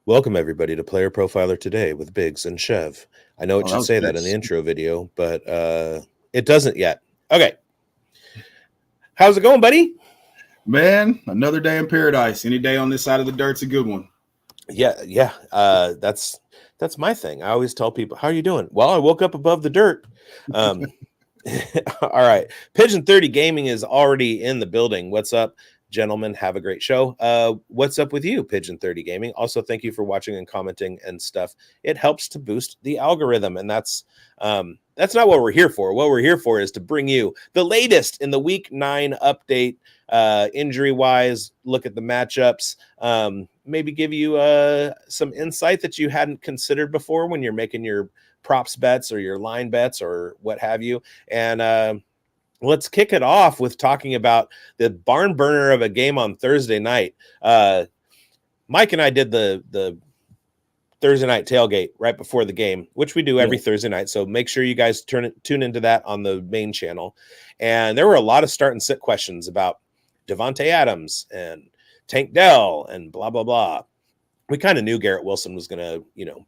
Welcome everybody to Player Profiler Today with Biggs and Chev. I know it Oh, that should was say that good. in the intro video, but it doesn't yet. Okay. How's it going, buddy? Man, another day in paradise. Any day on this side of the dirt's a good one. Yeah. That's my thing. I always tell people, "How are you doing?" Well, I woke up above the dirt. Um, all right. Pigeon 30 Gaming is already in the building. What's up, gentlemen? Have a great show. What's up with you, Pigeon 30 Gaming? Also, thank you for watching and commenting and stuff. It helps to boost the algorithm, and that's not what we're here for. What we're here for is to bring you the latest in the week 9 update, injury wise, look at the matchups, maybe give you some insight that you hadn't considered before when you're making your props bets or your line bets or what have you. And let's kick it off with talking about the barn burner of a game on Thursday night. Mike and I did the Thursday night tailgate right before the game, which we do every Thursday night. So make sure you guys tune into that on the main channel. And there were a lot of start and sit questions about Davante Adams and Tank Dell and blah, blah, blah. We kind of knew Garrett Wilson was going to,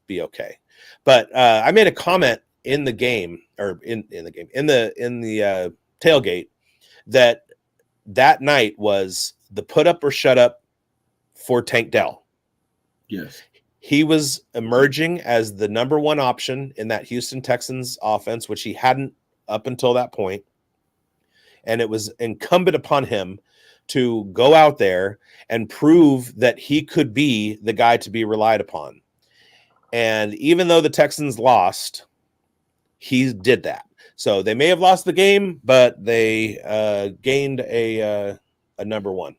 be okay. But I made a comment in the game or in the tailgate that night was the put up or shut up for Tank Dell. Yes. He was emerging as the number one option in that Houston Texans offense, which he hadn't up until that point. And it was incumbent upon him to go out there and prove that he could be the guy to be relied upon. And even though the Texans lost, he did that. So they may have lost the game, but they gained a number one.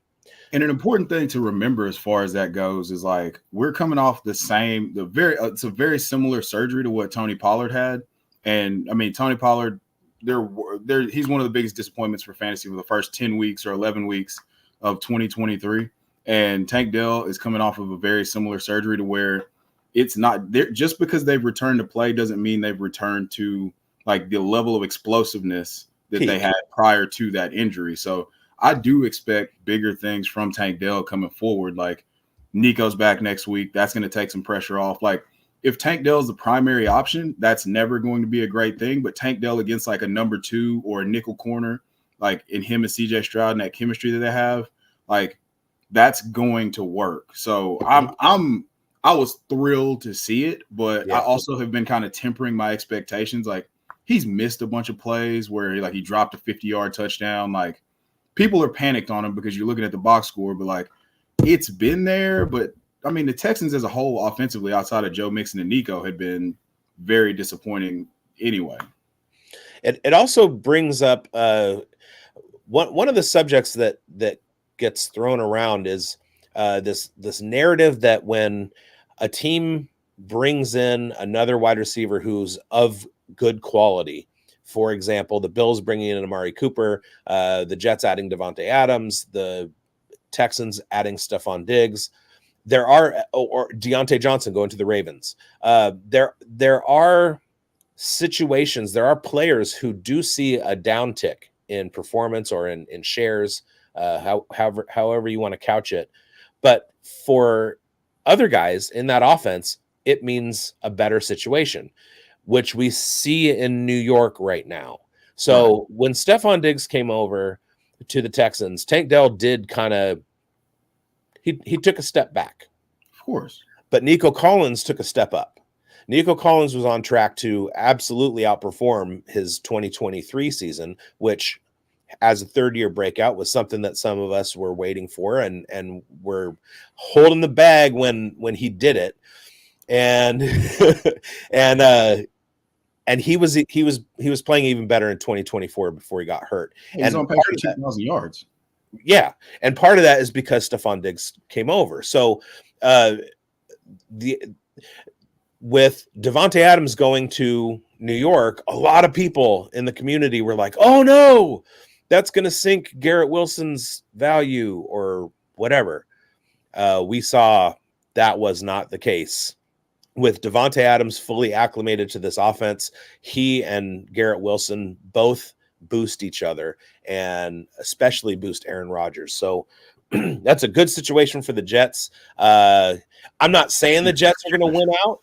And an important thing to remember as far as that goes is like we're coming off it's a very similar surgery to what Tony Pollard had. And I mean, Tony Pollard, he's one of the biggest disappointments for fantasy for the first 10 weeks or 11 weeks of 2023. And Tank Dell is coming off of a very similar surgery to where it's not there just because they've returned to play doesn't mean they've returned to like the level of explosiveness that they had prior to that injury. So I do expect bigger things from Tank Dell coming forward. Like Nico's back next week. That's going to take some pressure off. Like if Tank Dell is the primary option, that's never going to be a great thing. But Tank Dell against like a number 2 or a nickel corner, like in him and CJ Stroud and that chemistry that they have, like that's going to work. So I was thrilled to see it, but I also have been kind of tempering my expectations. Like he's missed a bunch of plays where he dropped a 50-yard touchdown. Like people are panicked on him because you're looking at the box score, but like it's been there. But I mean, the Texans as a whole offensively outside of Joe Mixon and Nico had been very disappointing anyway. It also brings up one of the subjects that gets thrown around is this narrative that when a team brings in another wide receiver who's of good quality, for example, the Bills bringing in Amari Cooper, the Jets adding Davante Adams, the Texans adding Stephon Diggs, or Deontay Johnson going to the Ravens. There are situations, there are players who do see a downtick in performance or in shares, however you want to couch it. But for other guys in that offense, it means a better situation, which we see in New York right now. So when Stephon Diggs came over to the Texans, Tank Dell did kind of he took a step back. Of course. But Nico Collins took a step up. Nico Collins was on track to absolutely outperform his 2023 season, which as a third-year breakout was something that some of us were waiting for and were holding the bag when he did it. And and he was playing even better in 2024 before he got hurt. He's on pace for 2,000 yards. Yeah, and part of that is because Stephon Diggs came over. So with Davante Adams going to New York, a lot of people in the community were like, "Oh no, that's going to sink Garrett Wilson's value or whatever." We saw that was not the case. With Davante Adams fully acclimated to this offense, he and Garrett Wilson both boost each other and especially boost Aaron Rodgers. So That's a good situation for the Jets. I'm not saying the Jets are going to win out,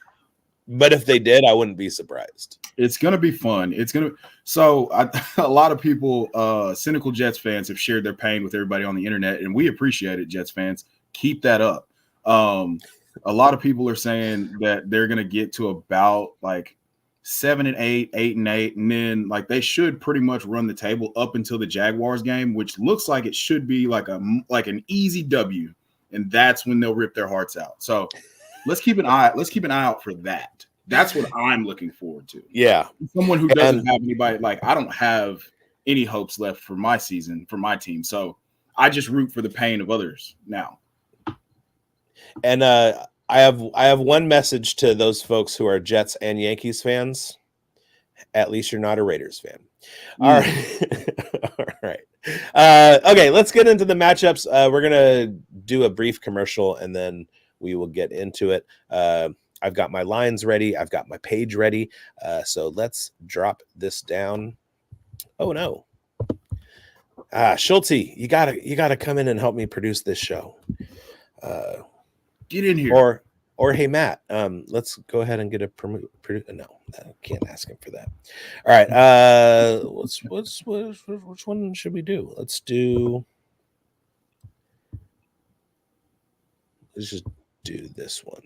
but if they did, I wouldn't be surprised. It's going to be fun. A lot of people, cynical Jets fans, have shared their pain with everybody on the internet, and we appreciate it, Jets fans. Keep that up. A lot of people are saying that they're going to get to about like 7-8, 8-8, and then like they should pretty much run the table up until the Jaguars game, which looks like it should be like an easy W, and that's when they'll rip their hearts out. So let's keep an eye out for that. That's what I'm looking forward to. Yeah. Someone who doesn't have anybody, like I don't have any hopes left for my season, for my team. So I just root for the pain of others now. And I have one message to those folks who are Jets and Yankees fans. At least you're not a Raiders fan. All right. All right. Okay, let's get into the matchups. We're going to do a brief commercial, and then we will get into it. I've got my lines ready. I've got my page ready. So let's drop this down. Oh, no. Schulte, you gotta come in and help me produce this show. Get in here. Or hey, Matt, let's go ahead and get a no, I can't ask him for that. All right. Which one should we do? Let's just do this one.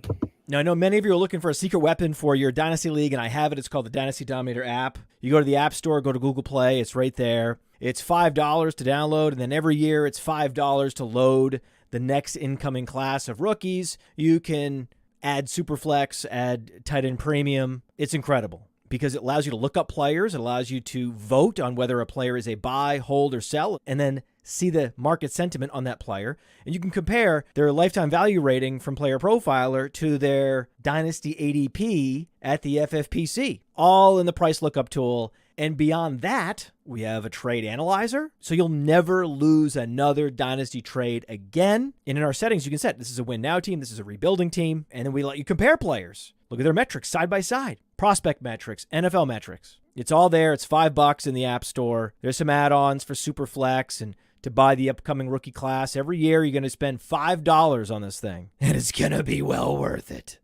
Now, I know many of you are looking for a secret weapon for your Dynasty League, and I have it. It's called the Dynasty Dominator app. You go to the App Store, go to Google Play. It's right there. It's $5 to download, and then every year it's $5 to load the next incoming class of rookies. You can add Superflex, add tight end premium. It's incredible because it allows you to look up players. It allows you to vote on whether a player is a buy, hold, or sell, and then see the market sentiment on that player. And you can compare their lifetime value rating from Player Profiler to their Dynasty ADP at the FFPC, all in the price lookup tool. And beyond that, we have a trade analyzer, so you'll never lose another Dynasty trade again. And in our settings, you can set this is a win now team, this is a rebuilding team, and then we let you compare players. Look at their metrics side by side, prospect metrics, NFL metrics. It's all there. It's $5 in the App Store. There's some add-ons for Superflex and to buy the upcoming rookie class. Every year, you're going to spend $5 on this thing, and it's going to be well worth it.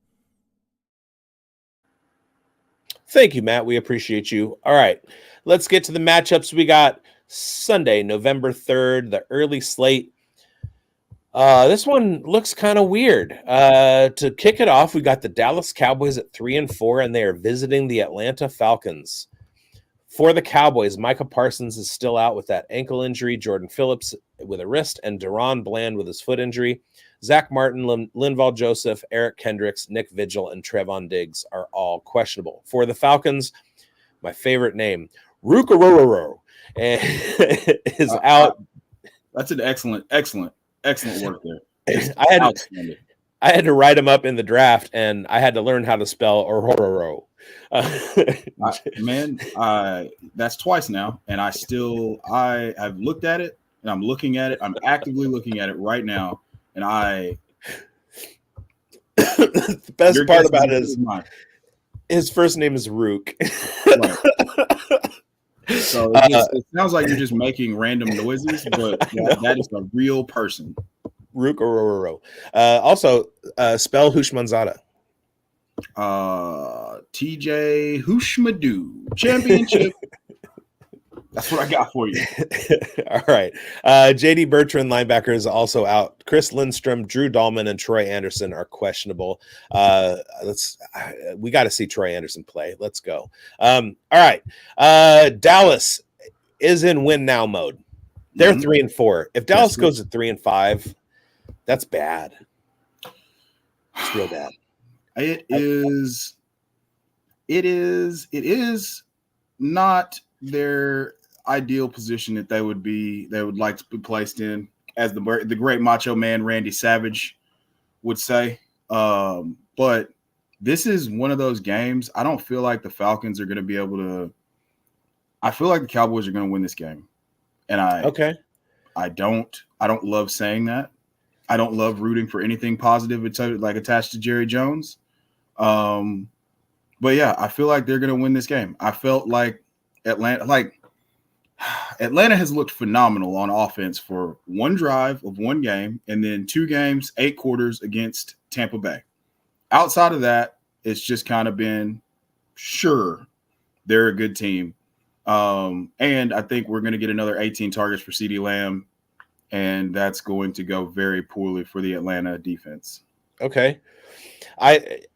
Thank you, Matt. We appreciate you. All right, let's get to the matchups. We got Sunday, November 3rd, the early slate. This one looks kind of weird. To kick it off, we got the Dallas Cowboys at 3-4, and they are visiting the Atlanta Falcons. For the Cowboys, Micah Parsons is still out with that ankle injury, Jordan Phillips with a wrist, and Deron Bland with his foot injury. Zach Martin, Linval Joseph, Eric Kendricks, Nick Vigil, and Trevon Diggs are all questionable. For the Falcons, my favorite name, Rukarororo, is out. That's an excellent work there. I had to write him up in the draft, and I had to learn how to spell Orororo. That's twice now, and I have looked at it, and I'm looking at it. I'm actively looking at it right now, and the best part about it is his first name is Rook. Right. So it sounds like you're just making random noises, but that is a real person. Rook Ororo. Also, spell Hushmanzada. TJ Hushmadu championship. That's what I got for you. All right. JD Bertrand, linebacker, is also out. Chris Lindstrom, Drew Dahlman, and Troy Anderson are questionable. We got to see Troy Anderson play. Let's go. All right. Dallas is in win now mode. They're 3-4. If Dallas goes to 3-5, that's bad. It's real bad. It is not their ideal position that they would like to be placed in, as the great macho man Randy Savage would say. But this is one of those games. I don't feel like the Falcons are going to be able to. I feel like the Cowboys are going to win this game, and I don't love saying that. I don't love rooting for anything positive attached to Jerry Jones. But yeah, I feel like they're going to win this game. I felt like Atlanta, Atlanta has looked phenomenal on offense for one drive of one game and then 2 games, 8 quarters against Tampa Bay. Outside of that, it's just kind of been sure they're a good team. And I think we're going to get another 18 targets for CeeDee Lamb, and that's going to go very poorly for the Atlanta defense. Okay. I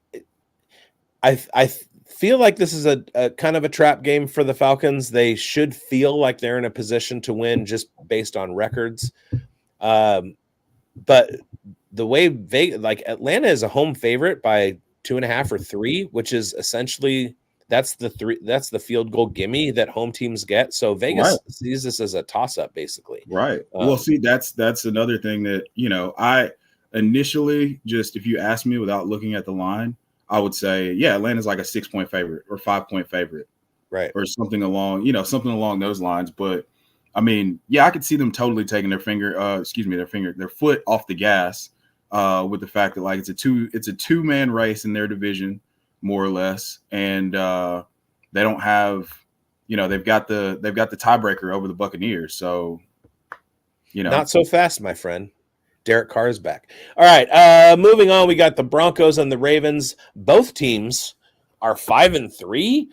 feel like this is a kind of a trap game for the Falcons. They should feel like they're in a position to win just based on records. But the way Atlanta is a home favorite by 2.5 or 3, which is essentially that's the field goal gimme that home teams get. So Vegas sees this as a toss-up, basically. Right. Well, see, that's another thing that, I initially, just if you ask me without looking at the line, I would say, yeah, Atlanta's like a 6-point favorite or 5-point favorite. Right. Or something along those lines. But I mean, yeah, I could see them totally taking their foot off the gas with the fact that like it's a two-man race in their division, more or less. And they don't have, they've got the tiebreaker over the Buccaneers. So, not so fast, my friend. Derek Carr is back. All right. Moving on, we got the Broncos and the Ravens. Both teams are 5-3.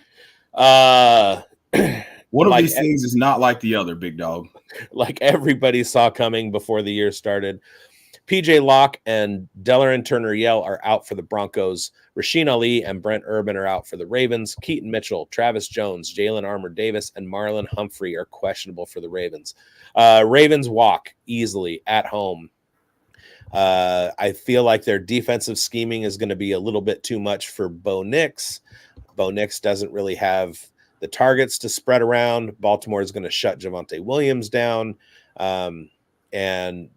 One of these things is not like the other, big dog. Like everybody saw coming before the year started. PJ Locke and Delarrin Turner-Yell are out for the Broncos. Rasheen Ali and Brent Urban are out for the Ravens. Keaton Mitchell, Travis Jones, Jalen Armour-Davis, and Marlon Humphrey are questionable for the Ravens. Ravens walk easily at home. I feel like their defensive scheming is going to be a little bit too much for Bo Nix. Bo Nix doesn't really have the targets to spread around. Baltimore is going to shut Javonte Williams down. And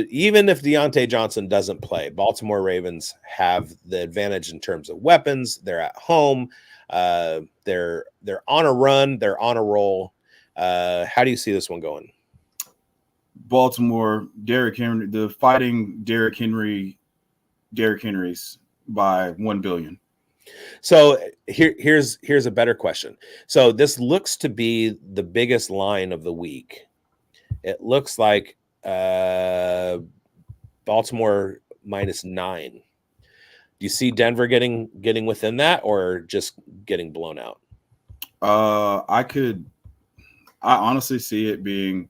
even if Deontay Johnson doesn't play, Baltimore Ravens have the advantage in terms of weapons. They're at home. They're on a run. They're on a roll. How do you see this one going? Baltimore, Derrick Henry, the fighting Derrick Henrys by 1 billion. So here's a better question. So this looks to be the biggest line of the week. It looks like Baltimore -9. Do you see Denver getting within that or just getting blown out? I honestly see it being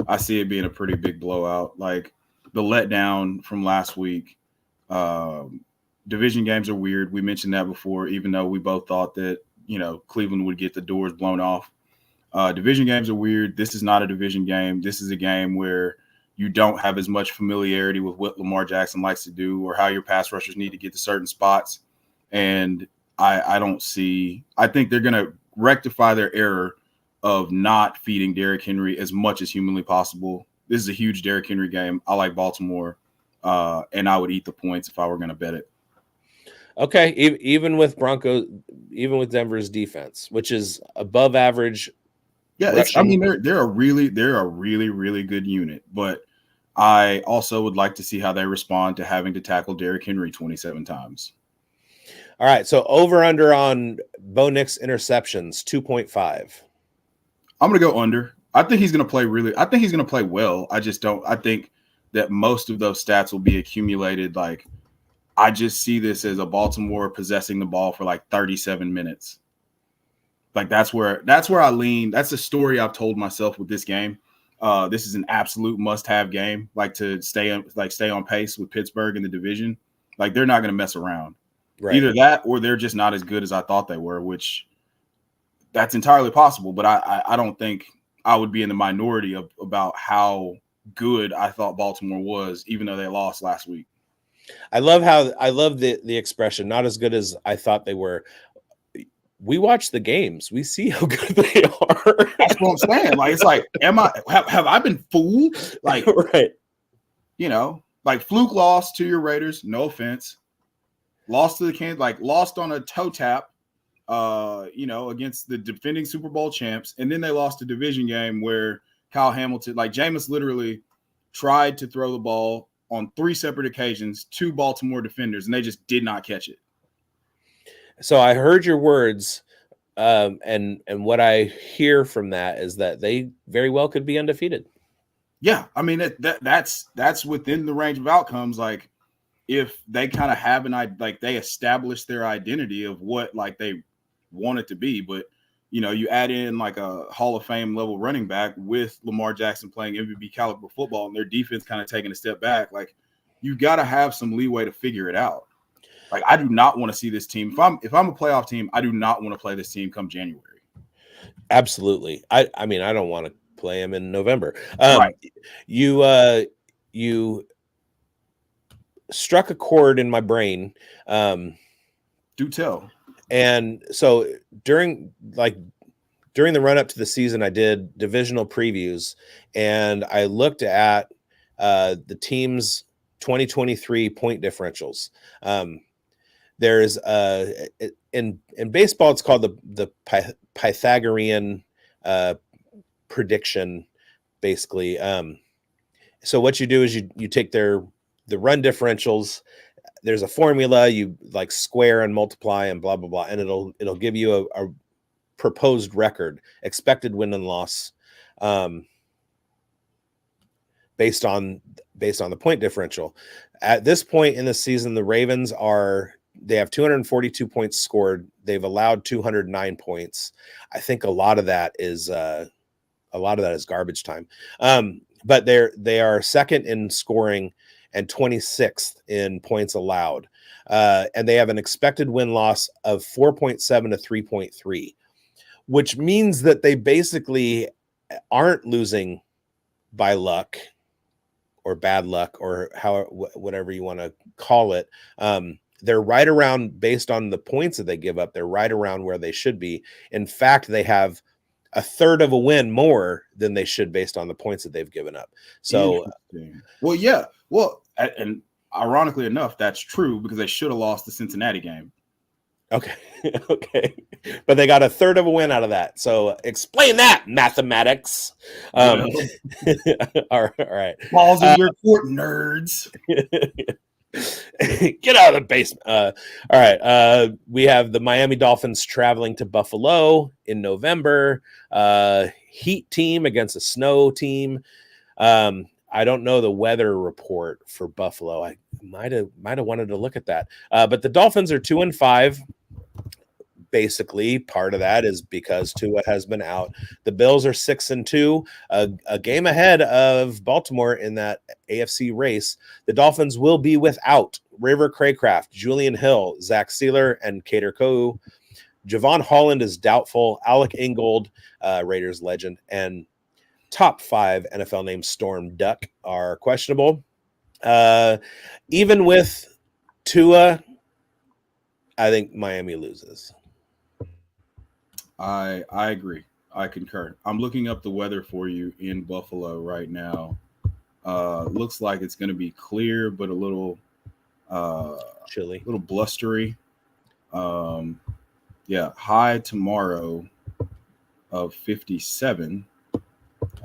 a pretty big blowout. Like the letdown from last week. Division games are weird. We mentioned that before, even though we both thought that, Cleveland would get the doors blown off. Division games are weird. This is not a division game. This is a game where you don't have as much familiarity with what Lamar Jackson likes to do or how your pass rushers need to get to certain spots. And I think they're going to rectify their error of not feeding Derrick Henry as much as humanly possible. This is a huge Derrick Henry game. I like Baltimore, and I would eat the points if I were going to bet it. Okay, even with Denver's defense, which is above average. Yeah, they're a really good unit, but I also would like to see how they respond to having to tackle Derrick Henry 27 times. All right, so over under on Bo Nix interceptions 2.5. I'm going to go under. I think he's going to play well. I think that most of those stats will be accumulated. Like, I just see this as a Baltimore possessing the ball for like 37 minutes. Like that's where I lean. That's the story I've told myself with this game. This is an absolute must-have game, like to stay on pace with Pittsburgh in the division. Like they're not going to mess around. Right. Either that or they're just not as good as I thought they were, which that's entirely possible. But I don't think I would be in the minority about how good I thought Baltimore was, even though they lost last week. I love the expression, not as good as I thought they were. We watch the games. We see how good they are. That's what I'm saying. Like, it's like, have I been fooled? Like, right. Like fluke loss to your Raiders. No offense. Lost to the Kansas, lost on a toe tap, against the defending Super Bowl champs. And then they lost a division game where Kyle Hamilton, Jameis literally tried to throw the ball on 3 separate occasions to Baltimore defenders, and they just did not catch it. So I heard your words And what I hear from that is that they very well could be undefeated. Yeah, I mean that's within the range of outcomes. Like if they kind of have like they establish their identity of what like they want it to be, but you add in like a Hall of Fame level running back with Lamar Jackson playing MVP caliber football and their defense kind of taking a step back, like you got to have some leeway to figure it out. Like I do not want to see this team. If I'm a playoff team, I do not want to play this team come January. Absolutely. I mean, I don't want to play him in November. Right. You struck a chord in my brain. Do tell. And so during the run up to the season, I did divisional previews, and I looked at the team's 2023 point differentials. There's in baseball, it's called the Pythagorean prediction, basically. So what you do is you take the run differentials. There's a formula, you like square and multiply and blah blah blah, and it'll give you a proposed record, expected win and loss, based on the point differential. At this point in the season, the Ravens they have 242 points scored. They've allowed 209 points. I think a lot of that is garbage time. But they are second in scoring and 26th in points allowed. And they have an expected win-loss of 4.7 to 3.3, which means that they basically aren't losing by luck or bad luck or whatever you want to call it. They're right around, based on the points that they give up, they're right around where they should be. In fact, they have a third of a win more than they should based on the points that they've given up. So, well, yeah. Well, and ironically enough, that's true because they should have lost the Cincinnati game. Okay. Okay. But they got a third of a win out of that. So explain that, mathematics. All right. Balls in your court, nerds. Get out of the basement. All right. We have the Miami Dolphins traveling to Buffalo in November. Heat team against a snow team. I don't know the weather report for Buffalo. I might have wanted to look at that. But the Dolphins are 2-5. Basically, part of that is because Tua has been out. The Bills are 6-2, a game ahead of Baltimore in that AFC race. The Dolphins will be without River Craycraft, Julian Hill, Zach Sealer, and Kader Kohou. Javon Holland is doubtful. Alec Ingold, Raiders legend, and top 5 NFL names Storm Duck are questionable. Even with Tua, I think Miami loses. I agree. I concur. I'm looking up the weather for you in Buffalo right now. Looks like it's going to be clear, but a little chilly, a little blustery. Yeah, high tomorrow of 57.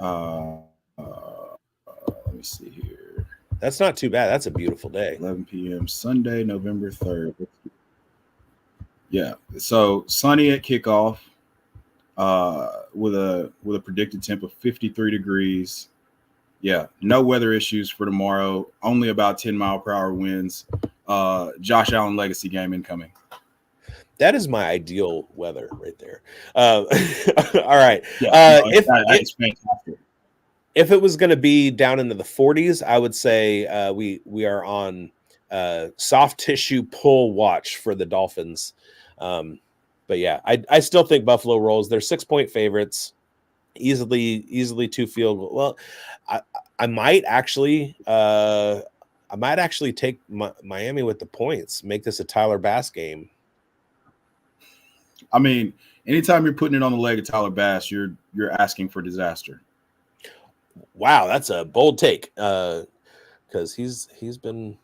Let me see here. That's not too bad. That's a beautiful day. 11 p.m. Sunday, November 3rd. Yeah, so sunny at kickoff. With a predicted temp of 53 degrees. Yeah, no weather issues for tomorrow. Only about 10-mile-per-hour winds. Josh Allen legacy game incoming. That is my ideal weather right there. All right. Yeah, it's fantastic. If it was going to be down into the 40s, I would say we are on soft tissue pull watch for the Dolphins. But yeah, I still think Buffalo rolls. They're 6-point favorites, easily 2 field goal. Well, I might actually take Miami with the points. Make this a Tyler Bass game. I mean, anytime you're putting it on the leg of Tyler Bass, you're asking for disaster. Wow, that's a bold take. Because he's been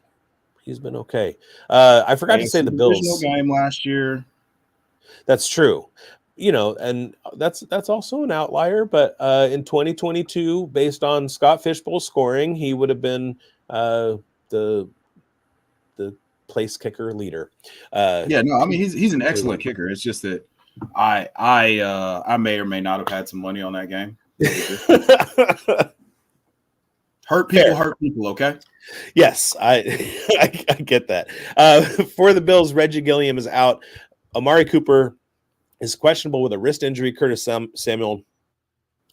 okay. I forgot to say the Bills game last year. That's true. And that's also an outlier, but in 2022, based on Scott Fishbowl scoring, he would have been the place kicker leader. Yeah, no, I mean he's an excellent kicker. It's just that I may or may not have had some money on that game. Hurt people, okay? Yes, I get that. For the Bills, Reggie Gilliam is out. Amari Cooper is questionable with a wrist injury. Curtis Samuel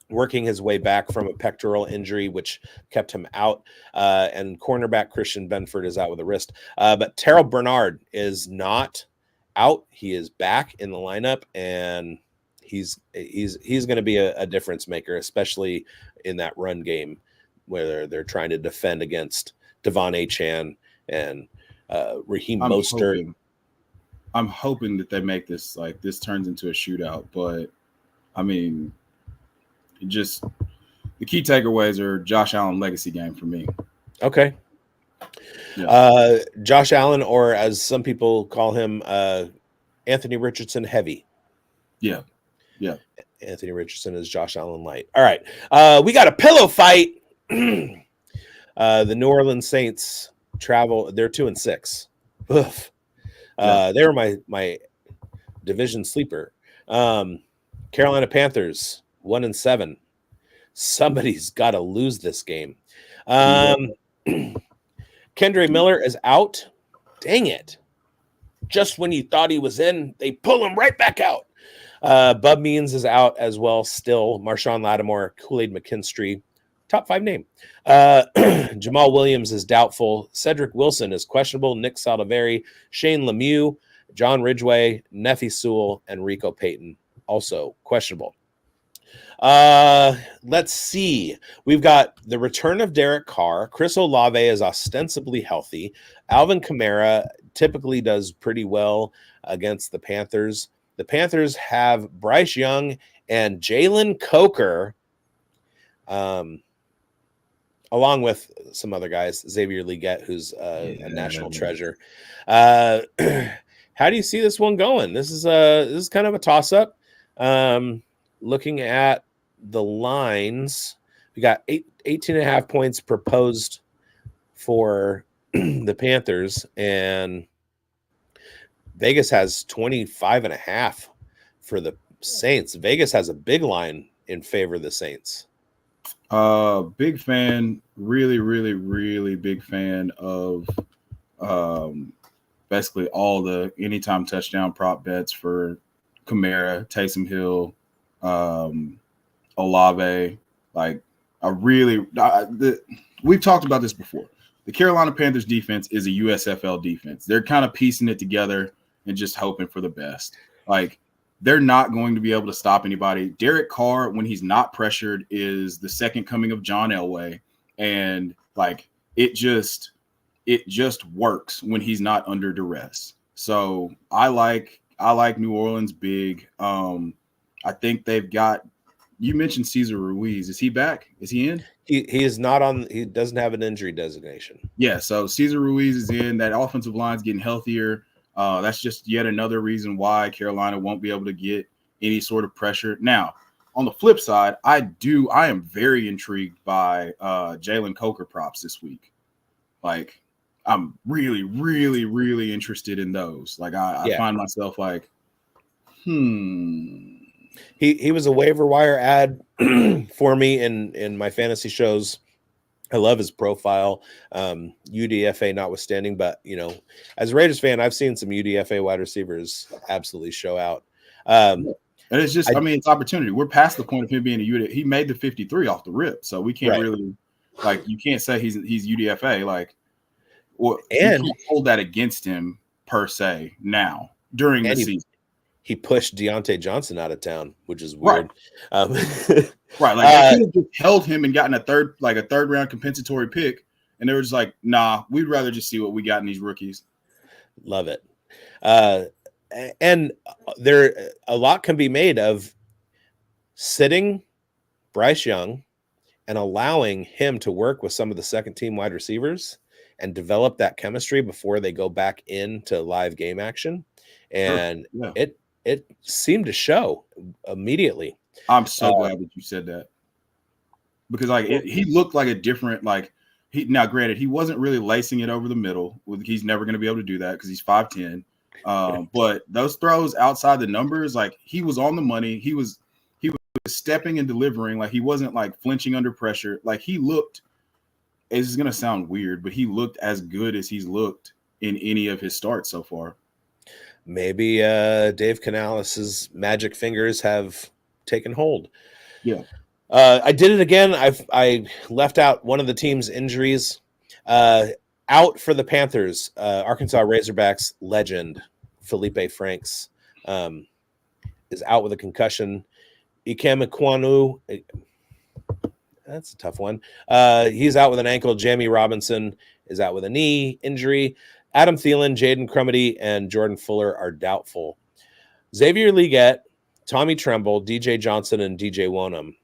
working his way back from a pectoral injury, which kept him out. And cornerback Christian Benford is out with a wrist. But Terrell Bernard is not out. He is back in the lineup, and he's going to be a difference maker, especially in that run game where they're trying to defend against Devon Achane and Raheem Mostert. I'm hoping that they make this turns into a shootout, but I mean, just the key takeaways are Josh Allen legacy game for me. Okay. Yeah. Josh Allen, or as some people call him, Anthony Richardson heavy. Yeah. Anthony Richardson is Josh Allen light. All right. We got a pillow fight. The New Orleans Saints travel. They're 2-6. Oof. They were my division sleeper. Carolina Panthers 1-7. Somebody's got to lose this game. Kendre Miller is out. Dang it. Just when you thought he was in, they pull him right back out. Bub Means is out as well still. Marshawn Lattimore, Kool-Aid McKinstry, top 5 name. Jamal Williams is doubtful. Cedric Wilson is questionable. Nick Saldivari, Shane Lemieux, John Ridgeway, Nephi Sewell, and Rico Payton also questionable. Let's see. We've got the return of Derek Carr. Chris Olave is ostensibly healthy. Alvin Kamara typically does pretty well against the Panthers. The Panthers have Bryce Young and Jalen Coker, along with some other guys, Xavier Legette, who's a national treasure. How do you see this one going? This is kind of a toss-up. Looking at the lines, we got 18.5 points proposed for the Panthers, and Vegas has 25.5 for the Saints. Vegas has a big line in favor of the Saints. Big fan, really, really, really big fan of basically all the anytime touchdown prop bets for Kamara, Taysom Hill, Olave. We've talked about this before. The Carolina Panthers defense is a USFL defense. They're kind of piecing it together and just hoping for the best. They're not going to be able to stop anybody. Derek Carr, when he's not pressured, is the second coming of John Elway. And it just works when he's not under duress. So I like New Orleans big. I think they've got, you mentioned Cesar Ruiz. Is he back? Is he in? He is not on. He doesn't have an injury designation. Yeah. So Cesar Ruiz is in. That offensive line's getting healthier. That's just yet another reason why Carolina won't be able to get any sort of pressure. Now, on the flip side, I am very intrigued by Jalen Coker props this week. I'm really, really, really interested in those. I find myself He was a waiver wire ad for me in my fantasy shows. I love his profile, UDFA notwithstanding. But, as a Raiders fan, I've seen some UDFA wide receivers absolutely show out. And it's just, it's opportunity. We're past the point of him being a UDFA. He made the 53 off the rip. So we can't really, you can't say he's UDFA. You can't hold that against him per se now during the season. He pushed Deontay Johnson out of town, which is weird. Right. They could have just held him and gotten a third round compensatory pick, and they were just nah, we'd rather just see what we got in these rookies. Love it. And there a lot can be made of sitting Bryce Young and allowing him to work with some of the second team wide receivers and develop that chemistry before they go back into live game action. And it seemed to show immediately. I'm so glad that you said that, because he looked like a different, now granted, he wasn't really lacing it over the middle. He's never going to be able to do that because he's 5'10", But those throws outside the numbers, like he was on the money. He was stepping and delivering. Like he wasn't like flinching under pressure. Like he looked. It's gonna sound weird, but he looked as good as he's looked in any of his starts so far. Maybe Dave Canales' magic fingers have taken hold. Yeah. I did it again. I left out one of the team's injuries. Out for the Panthers, Arkansas Razorbacks legend Felipe Franks is out with a concussion. Ikem Ekwonu, that's a tough one. He's out with an ankle. Jamie Robinson is out with a knee injury. Adam Thielen, Jaden Crumedy, and Jordan Fuller are doubtful. Xavier Legette, Tommy Tremble, DJ Johnson, and DJ Wonham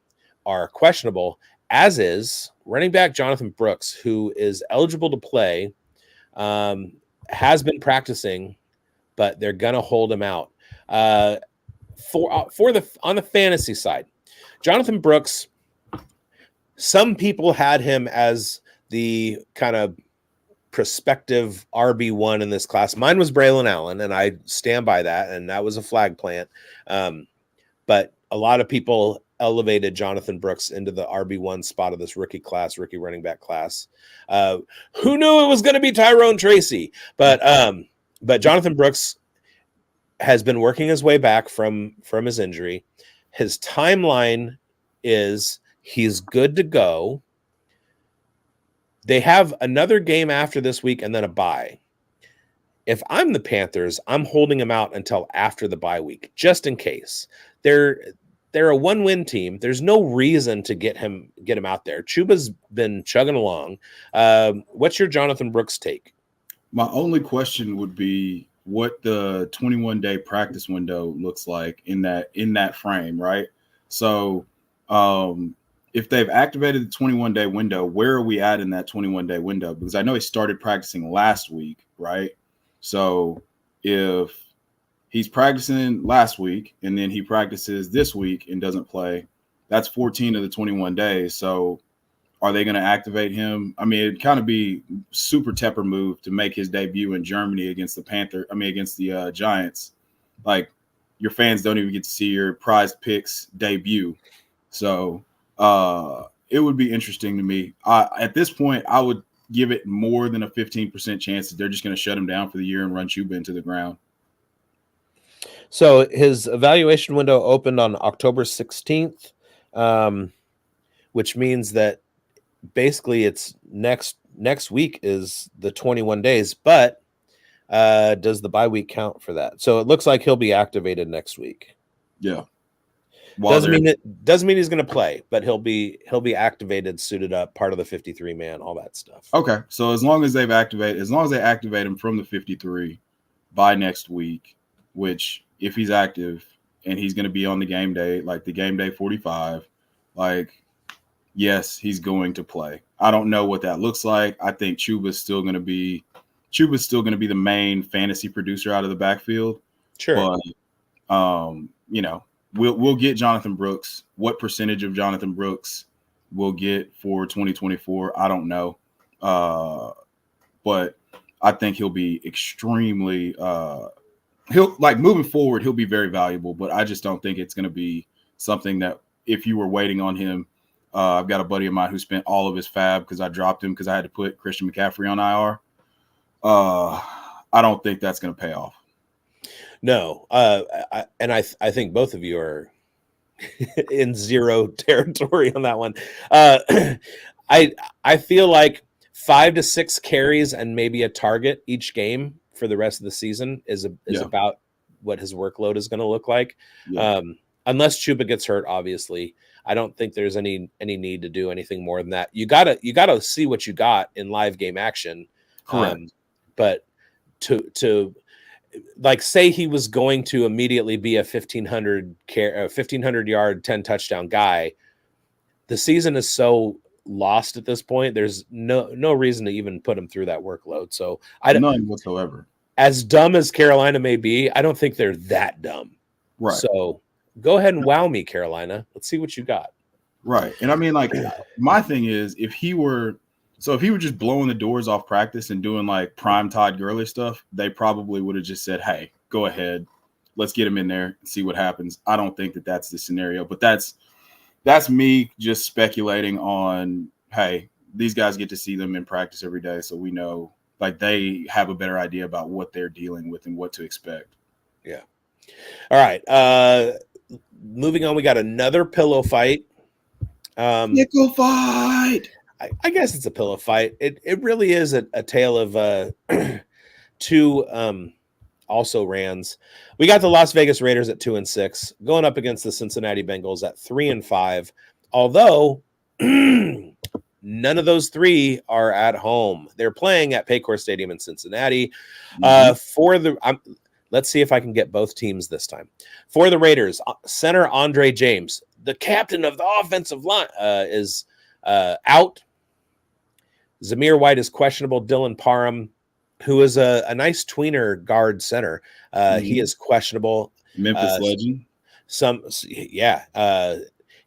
are questionable, as is running back Jonathan Brooks, who is eligible to play, has been practicing, but they're going to hold him out. On the fantasy side, Jonathan Brooks, some people had him as the kind of prospective RB1 in this class. Mine was Braylon Allen, and I stand by that, and that was a flag plant. But a lot of people elevated Jonathan Brooks into the RB1 spot of this rookie running back class. Who knew it was going to be Tyrone Tracy? But Jonathan Brooks has been working his way back from his injury. His timeline is he's good to go. They have another game after this week and then a bye. If I'm the Panthers, I'm holding him out until after the bye week, just in case. They're a one-win team. There's no reason to get him out there. Chuba's been chugging along. What's your Jonathan Brooks take? My only question would be what the 21-day practice window looks like in that frame, right? So if they've activated the 21-day window, where are we at in that 21-day window? Because I know he started practicing last week, right? So if he's practicing last week and then he practices this week and doesn't play, that's 14 of the 21 days. So are they going to activate him? I mean, it'd kind of be super Tepper move to make his debut in Germany against the Giants. Like, your fans don't even get to see your prized picks debut. So it would be interesting to me. At this point, I would give it more than a 15% chance that they're just going to shut him down for the year and run Chuba into the ground. So his evaluation window opened on October 16th, which means that basically it's next week is the 21 days, but does the bye week count for that? So it looks like he'll be activated next week. Yeah. Doesn't mean he's going to play, but he'll be activated, suited up, part of the 53 man, all that stuff. Okay. So as long as they activate him from the 53 by next week, which if he's active and he's going to be on the game day, like the game day 45, like, yes, he's going to play. I don't know what that looks like. I think Chuba's still going to be the main fantasy producer out of the backfield. Sure. But, we'll get Jonathan Brooks. What percentage of Jonathan Brooks we'll get for 2024, I don't know. But I think he'll be extremely moving forward, he'll be very valuable, but I just don't think it's going to be something that if you were waiting on him, I've got a buddy of mine who spent all of his fab because I dropped him because I had to put Christian McCaffrey on IR. I don't think that's going to pay off. No. I think both of you are in zero territory on that one. I feel like 5 to 6 carries and maybe a target each game for the rest of the season is about what his workload is going to look like. Yeah. Unless Chuba gets hurt, obviously, I don't think there's any need to do anything more than that. You gotta see what you got in live game action. Correct. But to like say he was going to immediately be a 1,500 yard, 10 touchdown guy, the season is so lost at this point. There's no reason to even put him through that workload. So none whatsoever. As dumb as Carolina may be, I don't think they're that dumb. Right. So go ahead and wow me, Carolina. Let's see what you got. Right. And I mean, like, my thing is, if he were So if he were just blowing the doors off practice and doing like prime Todd Gurley stuff, they probably would have just said, "Hey, go ahead, let's get him in there and see what happens." I don't think that that's the scenario, but that's me just speculating on, hey, these guys get to see them in practice every day, so we know like they have a better idea about what they're dealing with and what to expect. Yeah. All right. Moving on, we got another pillow fight. Nickel fight. I guess it's a pillow fight. It really is a tale of two also rans. We got the Las Vegas Raiders at 2-6 going up against the Cincinnati Bengals at 3-5. Although none of those three are at home. They're playing at Paycor Stadium in Cincinnati. Let's see if I can get both teams this time. For the Raiders, center Andre James, the captain of the offensive line, is out. Zamir White is questionable. Dylan Parham, who is a nice tweener guard center, he is questionable. Memphis legend.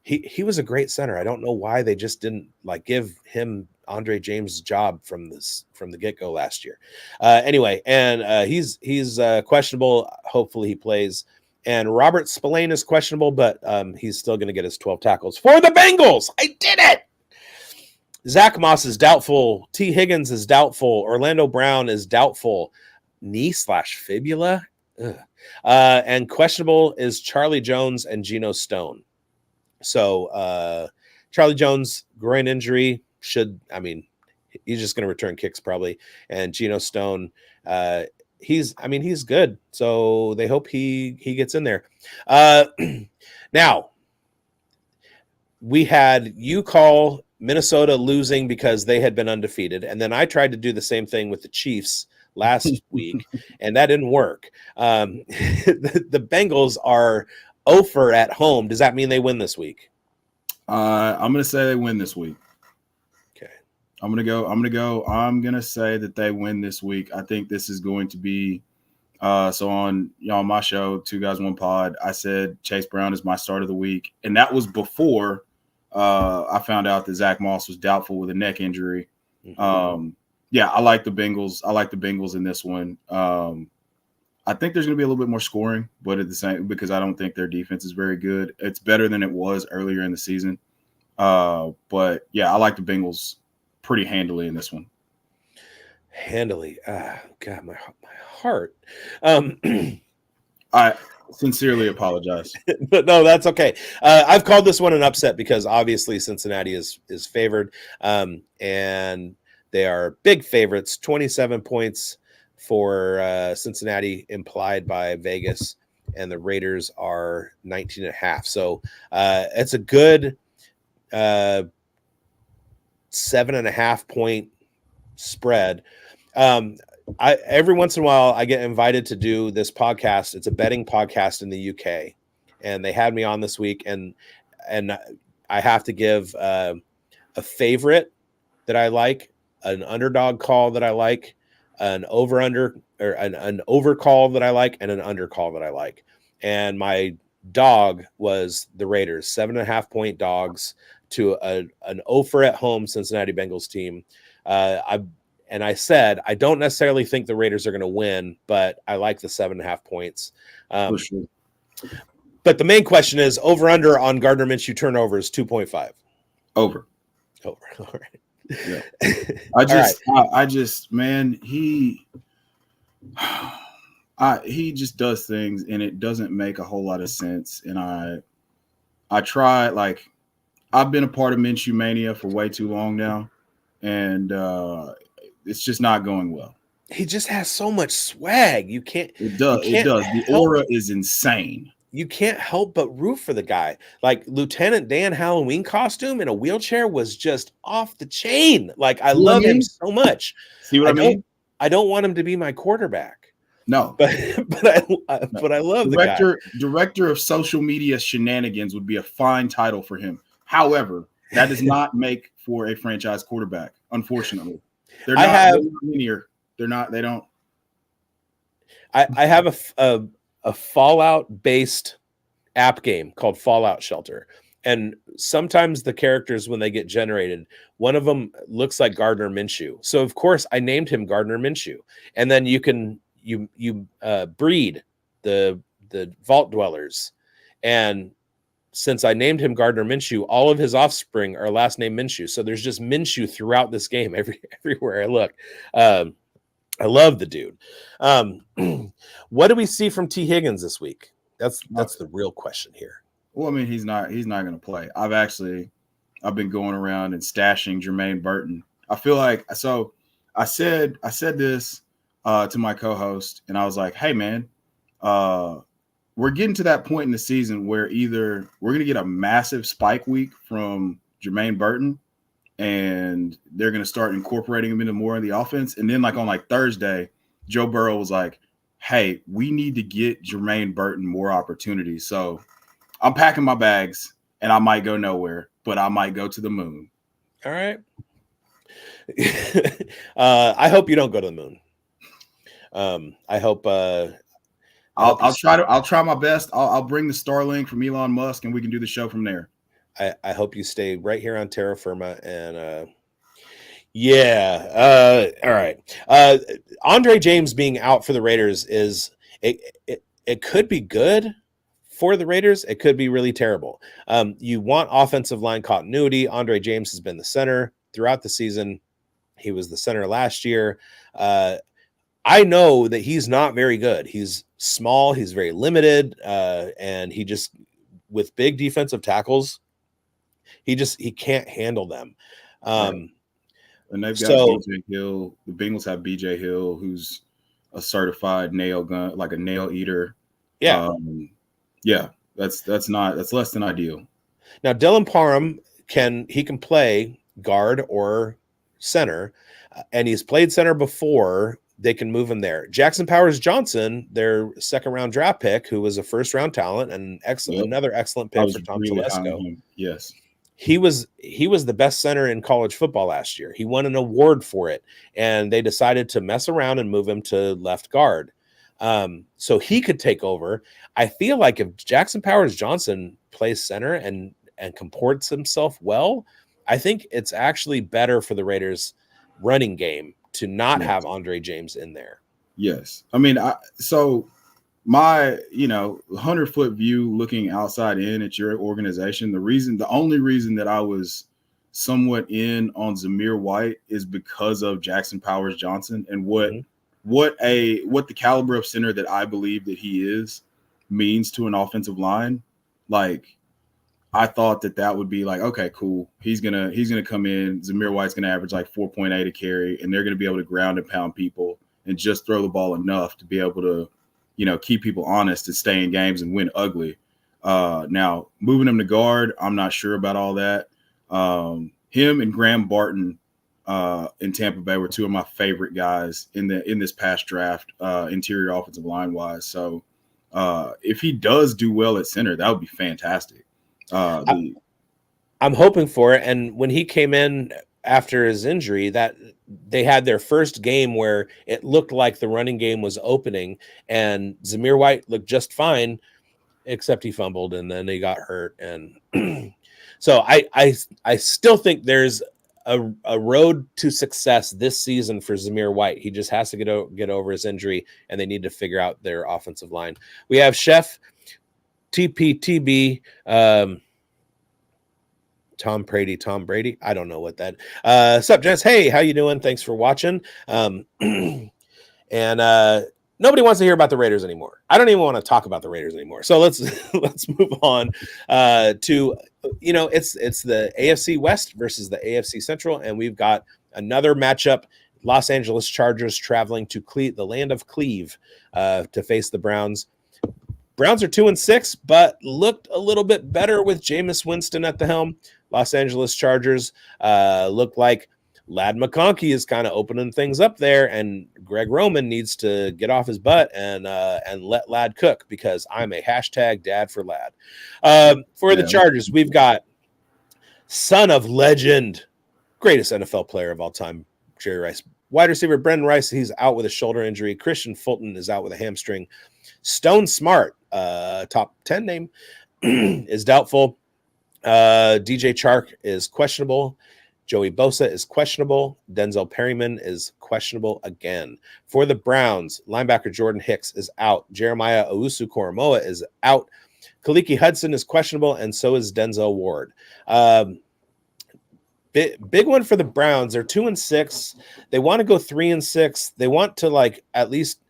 He was a great center. I don't know why they just didn't give him Andre James' job from the get-go last year. Anyway, and he's questionable. Hopefully he plays. And Robert Spillane is questionable, but he's still going to get his 12 tackles for the Bengals. I did it. Zach Moss is doubtful. T. Higgins is doubtful. Orlando Brown is doubtful. Knee/fibula. And questionable is Charlie Jones and Geno Stone. So Charlie Jones, groin injury, he's just going to return kicks probably. And Geno Stone, he's good. So they hope he gets in there. Now, we had you call Minnesota losing because they had been undefeated. And then I tried to do the same thing with the Chiefs last week, and that didn't work. The Bengals are 0-for at home. Does that mean they win this week? I'm going to say they win this week. Okay. I'm going to say that they win this week. I think this is going to be so on my show, 2 Guys 1 Pod, I said Chase Brown is my start of the week. And that was before I found out that Zach Moss was doubtful with a neck injury. Mm-hmm. I like the Bengals. I like the Bengals in this one. I think there's going to be a little bit more scoring, but at the same, because I don't think their defense is very good. It's better than it was earlier in the season. But yeah, I like the Bengals pretty handily in this one. Handily. God, my heart. I sincerely apologize. But no, that's okay. I've called this one an upset because obviously Cincinnati is favored. And they are big favorites, 27 points for Cincinnati implied by Vegas, and the Raiders are 19.5. So it's a good 7.5 point spread. Every once in a while I get invited to do this podcast. It's a betting podcast in the UK, and they had me on this week, and I have to give a favorite that I like, an underdog call that I like, an over-under or an over call that I like, and an under call that I like. And my dog was the Raiders, 7.5 point dogs to an 0-for at home Cincinnati Bengals team. I said, I don't necessarily think the Raiders are going to win, but I like the 7.5 points. For sure. But the main question is over-under on Gardner Minshew turnovers, 2.5. Over. All right. Yeah. I just, man, he just does things and it doesn't make a whole lot of sense. And I try, like, I've been a part of Minshew mania for way too long now, and it's just not going well. He just has so much swag. You can't. It does. The aura is insane. You can't help but root for the guy. Like Lieutenant Dan Halloween costume in a wheelchair was just off the chain. Like I love him so much. See what I mean? I don't want him to be my quarterback. No, but I love the guy. Director of social media shenanigans would be a fine title for him. However, that does not make for a franchise quarterback. Unfortunately, they're not linear. They're not. They don't. I have a Fallout based app game called Fallout Shelter, And sometimes the characters, when they get generated, one of them looks like Gardner Minshew. So of course I named him Gardner Minshew. And then you breed the vault dwellers. And since I named him Gardner Minshew, all of his offspring are last name Minshew. So there's just Minshew throughout this game, everywhere I look. I love the dude. What do we see from T. Higgins this week? That's the real question here. Well, I mean, he's not going to play. I've been going around and stashing Jermaine Burton. I feel like, so I said this to my co-host, and I was like, hey man, we're getting to that point in the season where either we're going to get a massive spike week from Jermaine Burton and they're going to start incorporating him into more of the offense. And then like on like Thursday, Joe Burrow was like, hey, we need to get Jermaine Burton more opportunities. So I'm packing my bags and I might go nowhere, but I might go to the moon. All right. I hope you don't go to the moon. I hope I'll try my best. I'll bring the Starlink from Elon Musk and we can do the show from there. I hope you stay right here on terra firma and all right. Andre James being out for the Raiders is it could be good for the Raiders. It could be really terrible. You want offensive line continuity. Andre James has been the center throughout the season. He was the center last year. I know that he's not very good. He's small. He's very limited. And he just, with big defensive tackles, he can't handle them. Right. And they've got BJ Hill. The Bengals have BJ Hill, who's a certified nail gun, like a nail eater. Yeah. That's less than ideal. Now, Dylan Parham can play guard or center, and he's played center before. They can move him there. Jackson Powers Johnson, their second-round draft pick, who was a first-round talent and another excellent pick for Tom Telesco. Yes. He was the best center in college football last year. He won an award for it, and they decided to mess around and move him to left guard. So he could take over. I feel like if Jackson Powers Johnson plays center and comports himself well, I think it's actually better for the Raiders running game to not have Andre James in there. Yes. I mean, my 100-foot view looking outside in at your organization, the only reason that I was somewhat in on Zamir White is because of Jackson Powers Johnson and what the caliber of center that I believe that he is means to an offensive line. Like, I thought that would be like, okay, cool. He's gonna come in. Zamir White's gonna average like 4.8 a carry, and they're gonna be able to ground and pound people and just throw the ball enough to be able to, keep people honest and stay in games and win ugly. Now moving him to guard, I'm not sure about all that. Him and Graham Barton in Tampa Bay were two of my favorite guys in this past draft, interior offensive line wise. So if he does do well at center, that would be fantastic. I'm hoping for it. And when he came in after his injury, that they had their first game where it looked like the running game was opening, and Zamir White looked just fine, except he fumbled and then he got hurt. And so I still think there's a road to success this season for Zamir White. He just has to get over his injury, and they need to figure out their offensive line. We have Chef TPTB, Tom Brady. I don't know what that. Sup, Jess? Hey, how you doing? Thanks for watching. And nobody wants to hear about the Raiders anymore. I don't even want to talk about the Raiders anymore. So let's move on to it's the AFC West versus the AFC Central, and we've got another matchup. Los Angeles Chargers traveling to the land of Cleve to face the Browns. Browns are 2-6, but looked a little bit better with Jameis Winston at the helm. Los Angeles Chargers look like Ladd McConkey is kind of opening things up there, and Greg Roman needs to get off his butt and let Ladd cook, because I'm a #dad for Ladd. The Chargers, we've got son of legend, greatest NFL player of all time, Jerry Rice. Wide receiver Brendan Rice, he's out with a shoulder injury. Christian Fulton is out with a hamstring. Stone Smart, top 10 name, is doubtful. DJ Chark is questionable. Joey Bosa is questionable. Denzel Perryman is questionable again. For the Browns, linebacker Jordan Hicks is out. Jeremiah Owusu-Koramoah is out. Kaliki Hudson is questionable, and so is Denzel Ward. Big one for the Browns. They're 2-6. They want to go 3-6. They want to at least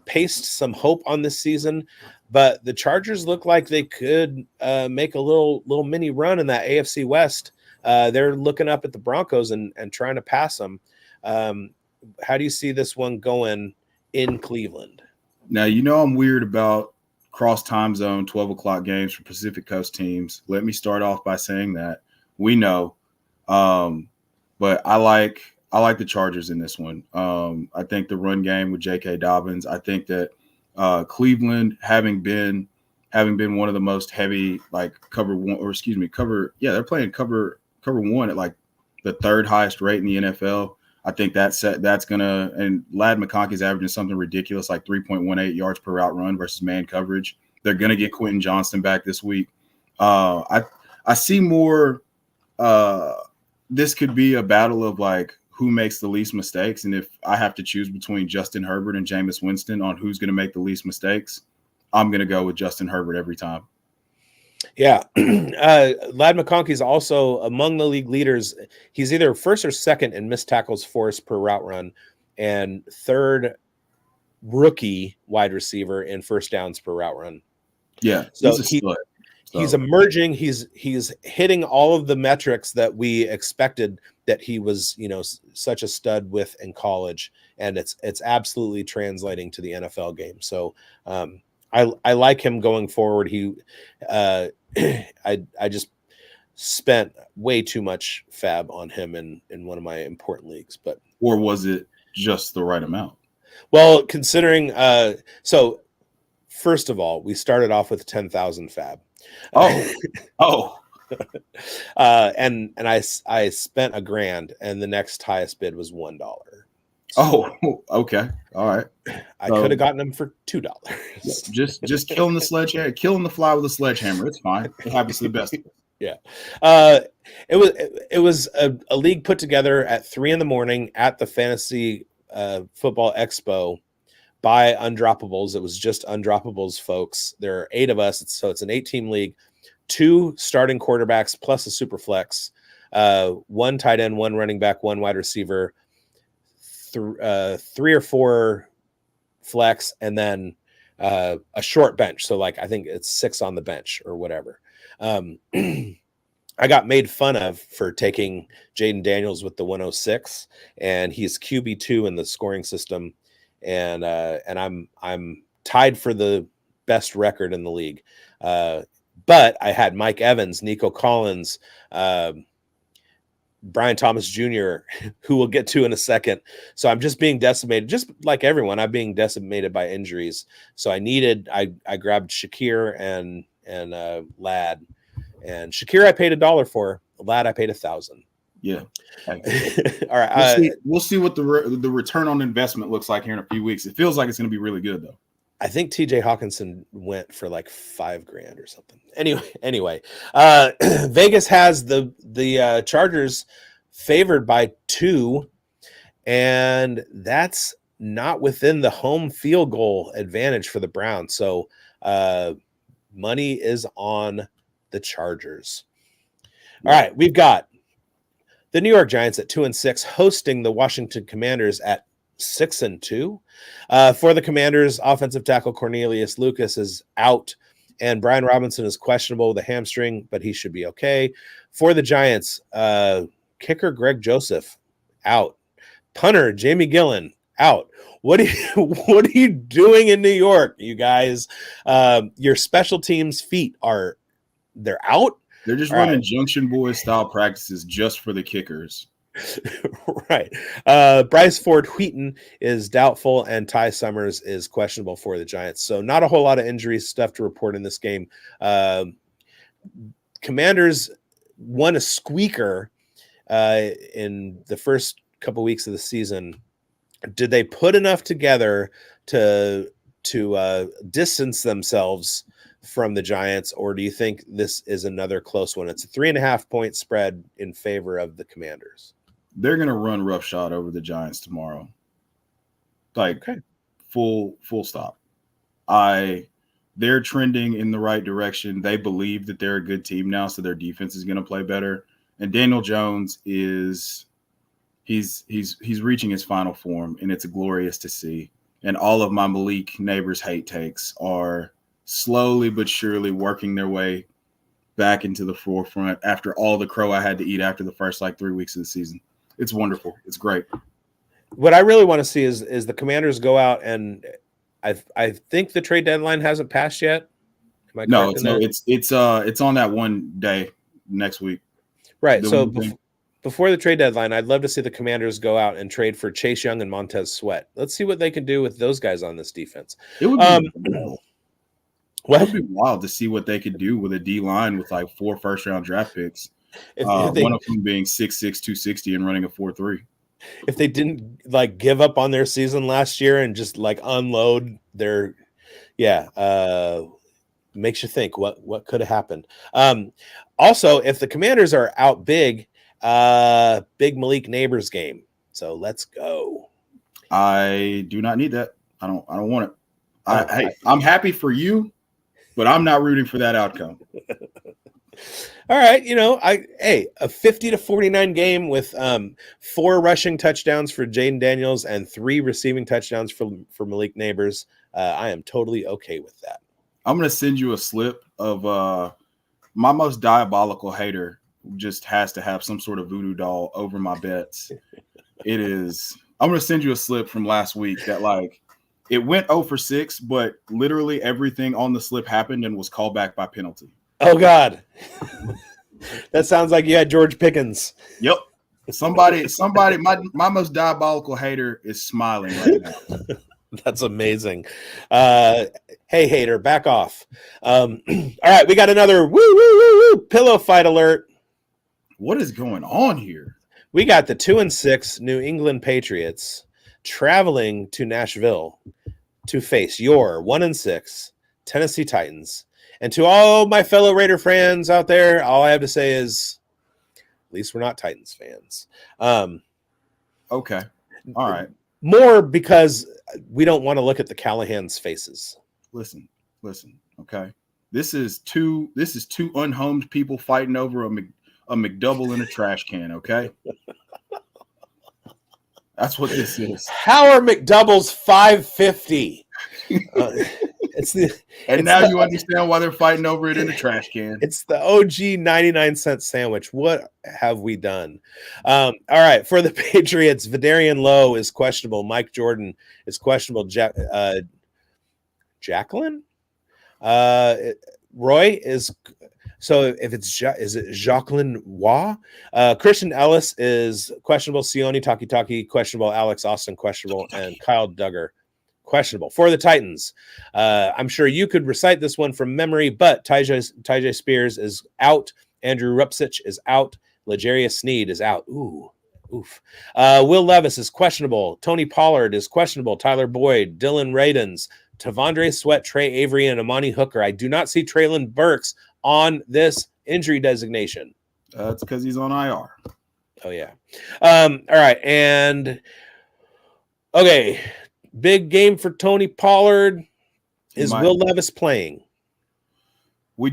paste some hope on this season. But the Chargers look like they could make a little mini run in that AFC West. They're looking up at the Broncos and trying to pass them. How do you see this one going in Cleveland? Now, I'm weird about cross time zone 12 o'clock games for Pacific Coast teams. Let me start off by saying that we know, but I like the Chargers in this one. I think the run game with J.K. Dobbins. I think that Cleveland, having been one of the most heavy cover one, or excuse me, they're playing cover one at the third highest rate in the NFL. I think that's gonna, and Ladd McConkey's averaging something ridiculous like 3.18 yards per route run versus man coverage. They're gonna get Quentin Johnston back this week. I see more. This could be a battle of who makes the least mistakes, and if I have to choose between Justin Herbert and Jameis Winston on who's going to make the least mistakes, I'm going to go with Justin Herbert every time. Yeah. Ladd McConkey is also among the league leaders. He's either first or second in missed tackles forced per route run and third rookie wide receiver in first downs per route run. Yeah. So he's emerging. He's hitting all of the metrics that we expected that he was, such a stud with in college, and it's absolutely translating to the NFL game. So I like him going forward. I just spent way too much fab on him in one of my important leagues, or was it just the right amount? Well, considering so first of all, we started off with 10,000 fab. Oh. And I spent $1,000, and the next highest bid was $1. So, okay, all right. I could have gotten him for $2. just killing the sledgehammer, killing the fly with a sledgehammer. It's fine. It happens to the best of us. Yeah. It was a league put together at 3 a.m. at the Fantasy Football Expo by Undroppables. It was just Undroppables, folks. There are 8 of us, so it's an 8-team league. 2 starting quarterbacks plus a super flex, 1 tight end, 1 running back, 1 wide receiver, 3 or 4 flex, and then a short bench. So I think it's 6 on the bench or whatever. I got made fun of for taking Jaden Daniels with the 106, and he's QB2 in the scoring system, and I'm tied for the best record in the league. But I had Mike Evans, Nico Collins, Brian Thomas Jr., who we'll get to in a second. So I'm just being decimated, just like everyone. I'm being decimated by injuries. So I grabbed Shakir and Ladd. And Shakir I paid $1 for. Ladd I paid $1,000. Yeah. All right. We'll see what the return on investment looks like here in a few weeks. It feels like it's going to be really good, though. I think TJ Hawkinson went for $5,000 or something. Anyway, Vegas has the Chargers favored by 2, and that's not within the home field goal advantage for the Browns. So money is on the Chargers. All right, we've got the New York Giants at 2-6 hosting the Washington Commanders at 6-2. For the Commanders, offensive tackle Cornelius Lucas is out, and Brian Robinson is questionable with a hamstring, but he should be okay. For the Giants, kicker Greg Joseph out, punter Jamie Gillen out. What are you doing in New York, you guys? Your special teams feet they're out. They're just running Junction Boys style practices just for the kickers. Right. Bryce Ford Wheaton is doubtful, and Ty Summers is questionable for the Giants. So not a whole lot of injury stuff to report in this game. Commanders won a squeaker in the first couple weeks of the season. Did they put enough together to distance themselves from the Giants, or do you think this is another close one? It's a 3.5-point spread in favor of the Commanders. They're going to run roughshod over the Giants tomorrow. Like, Okay. full stop. They're trending in the right direction. They believe that they're a good team now, so their defense is going to play better. And Daniel Jones he's reaching his final form, and it's glorious to see. And all of my Malik Neighbors hate takes are slowly but surely working their way back into the forefront after all the crow I had to eat after the first 3 weeks of the season. It's wonderful. It's great. What I really want to see is the Commanders go out, and I think the trade deadline hasn't passed yet. Am I No, correct it's on that one day next week. right. The So one thing- before the trade deadline, I'd love to see the Commanders go out and trade for Chase Young and Montez Sweat. Let's see what they can do with those guys on this defense. It would be it What would be wild to see what they could do with a D line with 4 first-round draft picks. if One of them being 6'6", 260 and running a 4.3. if they didn't give up on their season last year and just unload their makes you think what could have happened. Also, if the Commanders are out big Malik Neighbors game, so let's go. I do not need that. I don't want it. I'm happy for you, but I'm not rooting for that outcome. All right, a 50-49 game with 4 rushing touchdowns for Jaden Daniels and 3 receiving touchdowns for Malik Neighbors. I am totally okay with that. I'm going to send you a slip of my most diabolical hater just has to have some sort of voodoo doll over my bets. I'm going to send you a slip from last week that it went 0 for 6, but literally everything on the slip happened and was called back by penalty. Oh God. That sounds like you had George Pickens. Yep. Somebody, my most diabolical hater is smiling right now. That's amazing. Hey, hater, back off. All right, we got another woo pillow fight alert. What is going on here? We got the 2-6 New England Patriots traveling to Nashville to face your 1-6 Tennessee Titans. And to all my fellow Raider fans out there, all I have to say is, at least we're not Titans fans. Okay. All right. More because we don't want to look at the Callahan's faces. Listen. Okay. This is two unhomed people fighting over a McDouble in a trash can. Okay. That's what this is. How are McDoubles $5.50? Now you understand why they're fighting over it in a trash can. It's the OG 99-cent sandwich. What have we done? All right, for the Patriots, Vidarian Lowe is questionable. Mike Jordan is questionable. Jacqueline? Roy is. So if is it Jacqueline Waugh? Christian Ellis is questionable. Sione Takitaki questionable. Alex Austin questionable, and Kyle Duggar questionable. For the Titans, I'm sure you could recite this one from memory, but Tyjae Spears is out. Andrew Rupcich is out. L'Jarius Sneed is out. Oof. Will Levis is questionable. Tony Pollard is questionable. Tyler Boyd, Dylan Radins, Tavondre Sweat, Trey Avery, and Amani Hooker. I do not see Traylon Burks on this injury designation. That's because he's on IR. Oh, yeah. All right. And, okay. Big game for Tony Pollard. Is Will Levis playing? All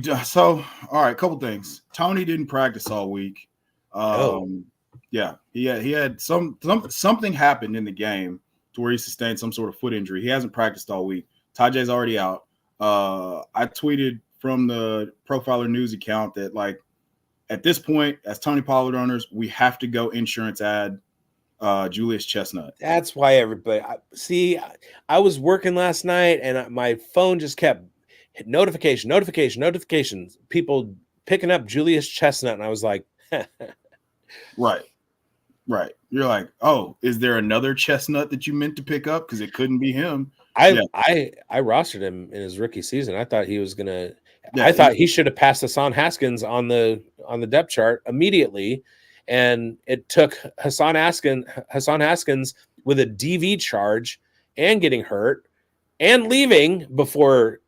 right, couple things. Tony didn't practice all week. Yeah, he had something happened in the game to where he sustained some sort of foot injury. He hasn't practiced all week. Tyjae's already out. I tweeted from the Profiler News account that at this point, as Tony Pollard owners, we have to go insurance ad Julius Chestnut. That's why everybody I was working last night and my phone just kept notifications, people picking up Julius Chestnut, and I was like, right. You're like, oh, is there another Chestnut that you meant to pick up? Because it couldn't be him. I rostered him in his rookie season. I thought he was gonna. I thought he should have passed Hassan Haskins on the depth chart immediately, and it took Hassan Haskins with a DV charge and getting hurt and leaving before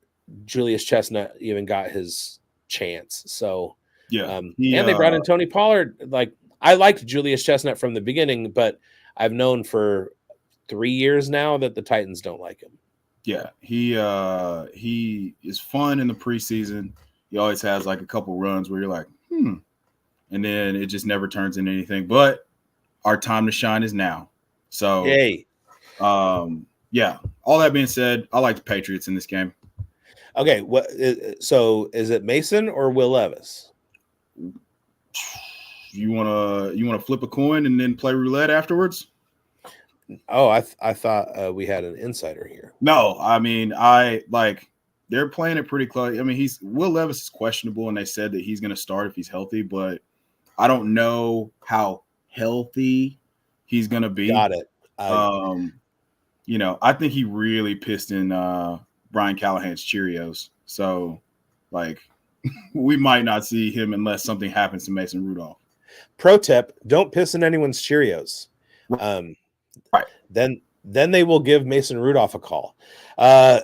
Julius Chestnut even got his chance. So, Yeah. and they brought in Tony Pollard. Like, I liked Julius Chestnut from the beginning, but I've known for 3 years now that the Titans don't like him. Yeah, he is fun in the preseason. He always has like a couple runs where you're like, and then it just never turns into anything. But our time to shine is now. So, Yay. Yeah. All that being said, I like the Patriots in this game. Okay, so is it Mason or Will Levis? You wanna flip a coin and then play roulette afterwards? Oh, I thought we had an insider here. No, I mean, they're playing it pretty close. I mean, Will Levis is questionable, and they said that he's going to start if he's healthy, but I don't know how healthy he's going to be. Got it. I think he really pissed in Brian Callahan's Cheerios. So, we might not see him unless something happens to Mason Rudolph. Pro tip: don't piss in anyone's Cheerios. Right. Then they will give Mason Rudolph a call. All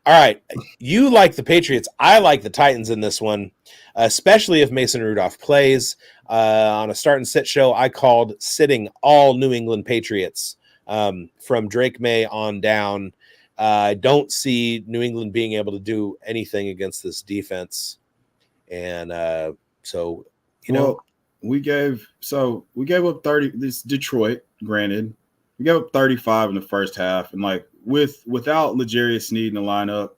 right. You like the Patriots. I like the Titans in this one, especially if Mason Rudolph plays. On a start and sit show, I called sitting all New England Patriots from Drake May on down. I don't see New England being able to do anything against this defense. And we gave up 30. This Detroit, granted. We gave up 35 in the first half, and without L'Jarius Sneed in the lineup,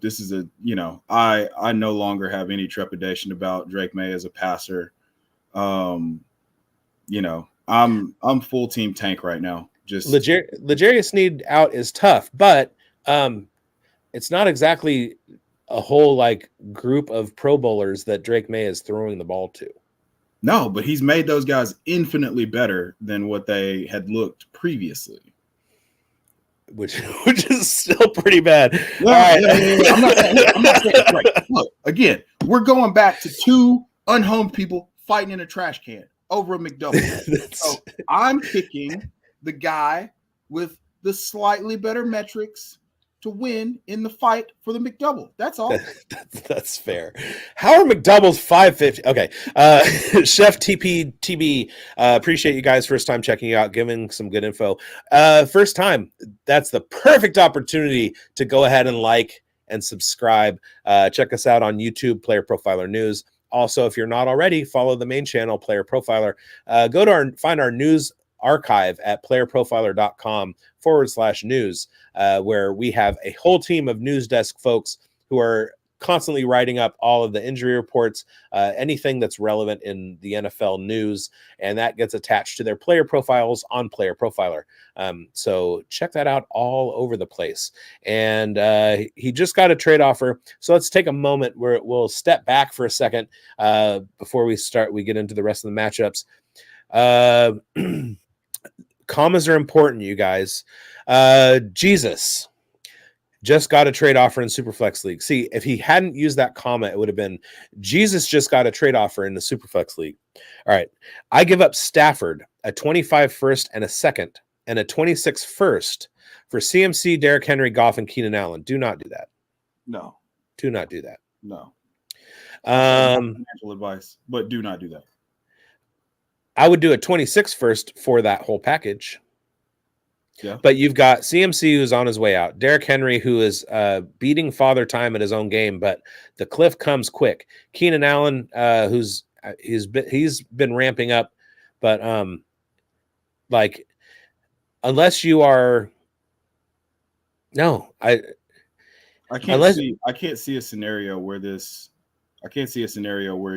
this is I no longer have any trepidation about Drake May as a passer. I'm full team tank right now. Just L'Jarius Sneed out is tough, but it's not exactly a whole group of Pro Bowlers that Drake May is throwing the ball to. No, but he's made those guys infinitely better than what they had looked previously. Which is still pretty bad. Yeah, all right. I'm not saying right. Look, again, we're going back to two unhomed people fighting in a trash can over a McDouble. So I'm picking the guy with the slightly better metrics to win in the fight for the McDouble. That's all. That's fair. How are McDoubles 550? Okay. Chef TB, appreciate you guys first time checking out, giving some good info. First time, that's the perfect opportunity to go ahead and like and subscribe. Check us out on YouTube, Player Profiler News. Also, if you're not already, follow the main channel, Player Profiler. Go to find our news archive at playerprofiler.com/news, where we have a whole team of news desk folks who are constantly writing up all of the injury reports, anything that's relevant in the NFL news, and that gets attached to their player profiles on Player Profiler. So check that out all over the place. And he just got a trade offer. So let's take a moment where we'll step back for a second before we get into the rest of the matchups. Commas are important, you guys. Jesus just got a trade offer in Superflex League. See, if he hadn't used that comma, it would have been Jesus just got a trade offer in the Superflex League. All right. I give up Stafford, a 25 first and a second, and a 26 first for CMC, Derrick Henry, Goff, and Keenan Allen. Do not do that. No. Do not do that. No. Financial advice, but do not do that. I would do a 26 first for that whole package. Yeah. But you've got CMC who's on his way out, Derrick Henry who is beating father time at his own game, but the cliff comes quick. Keenan Allen, he's been ramping up, but unless you are, no, I can't see a scenario where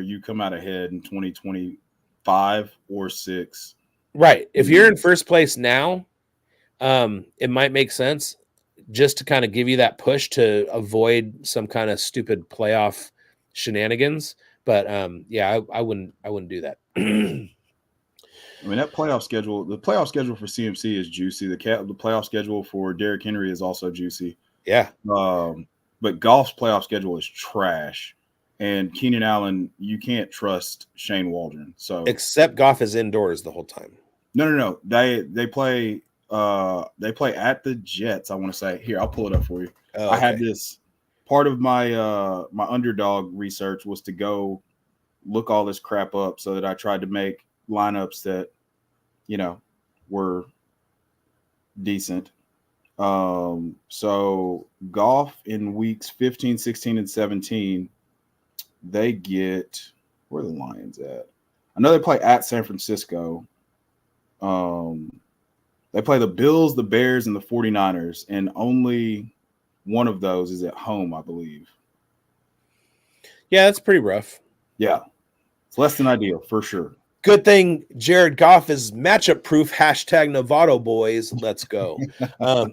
you come out ahead in 2025 or 6. Right. If you're in first place now, it might make sense just to kind of give you that push to avoid some kind of stupid playoff shenanigans. But yeah, I wouldn't do that. I mean, that playoff schedule, the playoff schedule for CMC is juicy. The playoff schedule for Derrick Henry is also juicy. Yeah. But Goff's playoff schedule is trash. And Keenan Allen, you can't trust Shane Waldron. So except Goff is indoors the whole time. No. They play They play at the Jets. I want to say here. I'll pull it up for you. Oh, I had okay. this part of my my underdog research was to go look all this crap up so that I tried to make lineups that were decent. So golf in weeks 15, 16, and 17, they get where are the Lions at? I know they play at San Francisco. They play the Bills, the Bears, and the 49ers, and only one of those is at home, I believe. Yeah, that's pretty rough. Yeah. It's less than ideal for sure. Good thing Jared Goff is matchup proof. Hashtag Novato boys. Let's go. All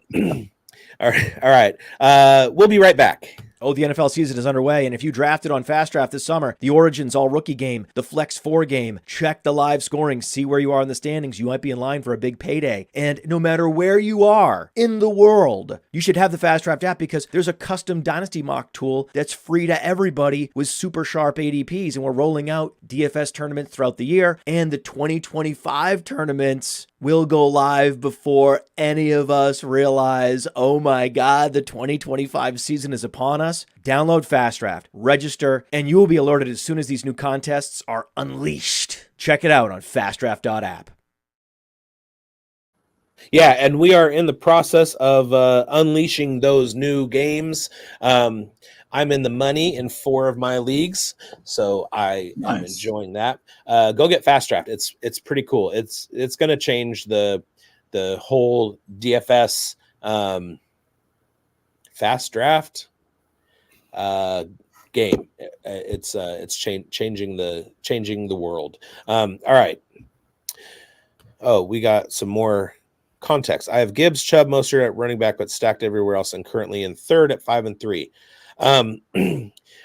right. We'll be right back. Oh, the NFL season is underway, and if you drafted on Fast Draft this summer, the Origins All-Rookie game, the Flex 4 game, check the live scoring, see where you are in the standings. You might be in line for a big payday. And no matter where you are in the world, you should have the Fast Draft app because there's a custom Dynasty mock tool that's free to everybody with super sharp ADPs, and we're rolling out DFS tournaments throughout the year, and the 2025 tournaments will go live before any of us realize, oh my God, the 2025 season is upon us. Download Fast Draft, register, and you will be alerted as soon as these new contests are unleashed. Check it out on fastdraft.app. Yeah, and we are in the process of unleashing those new games. I'm in the money in 4 of my leagues, so I am enjoying that. Go get Fast Draft. It's pretty cool. It's going to change the whole DFS Fast Draft game. It's changing the world. All right. Oh, we got some more context. I have Gibbs, Chubb, Mostert at running back, but stacked everywhere else, and currently in 3rd at 5-3.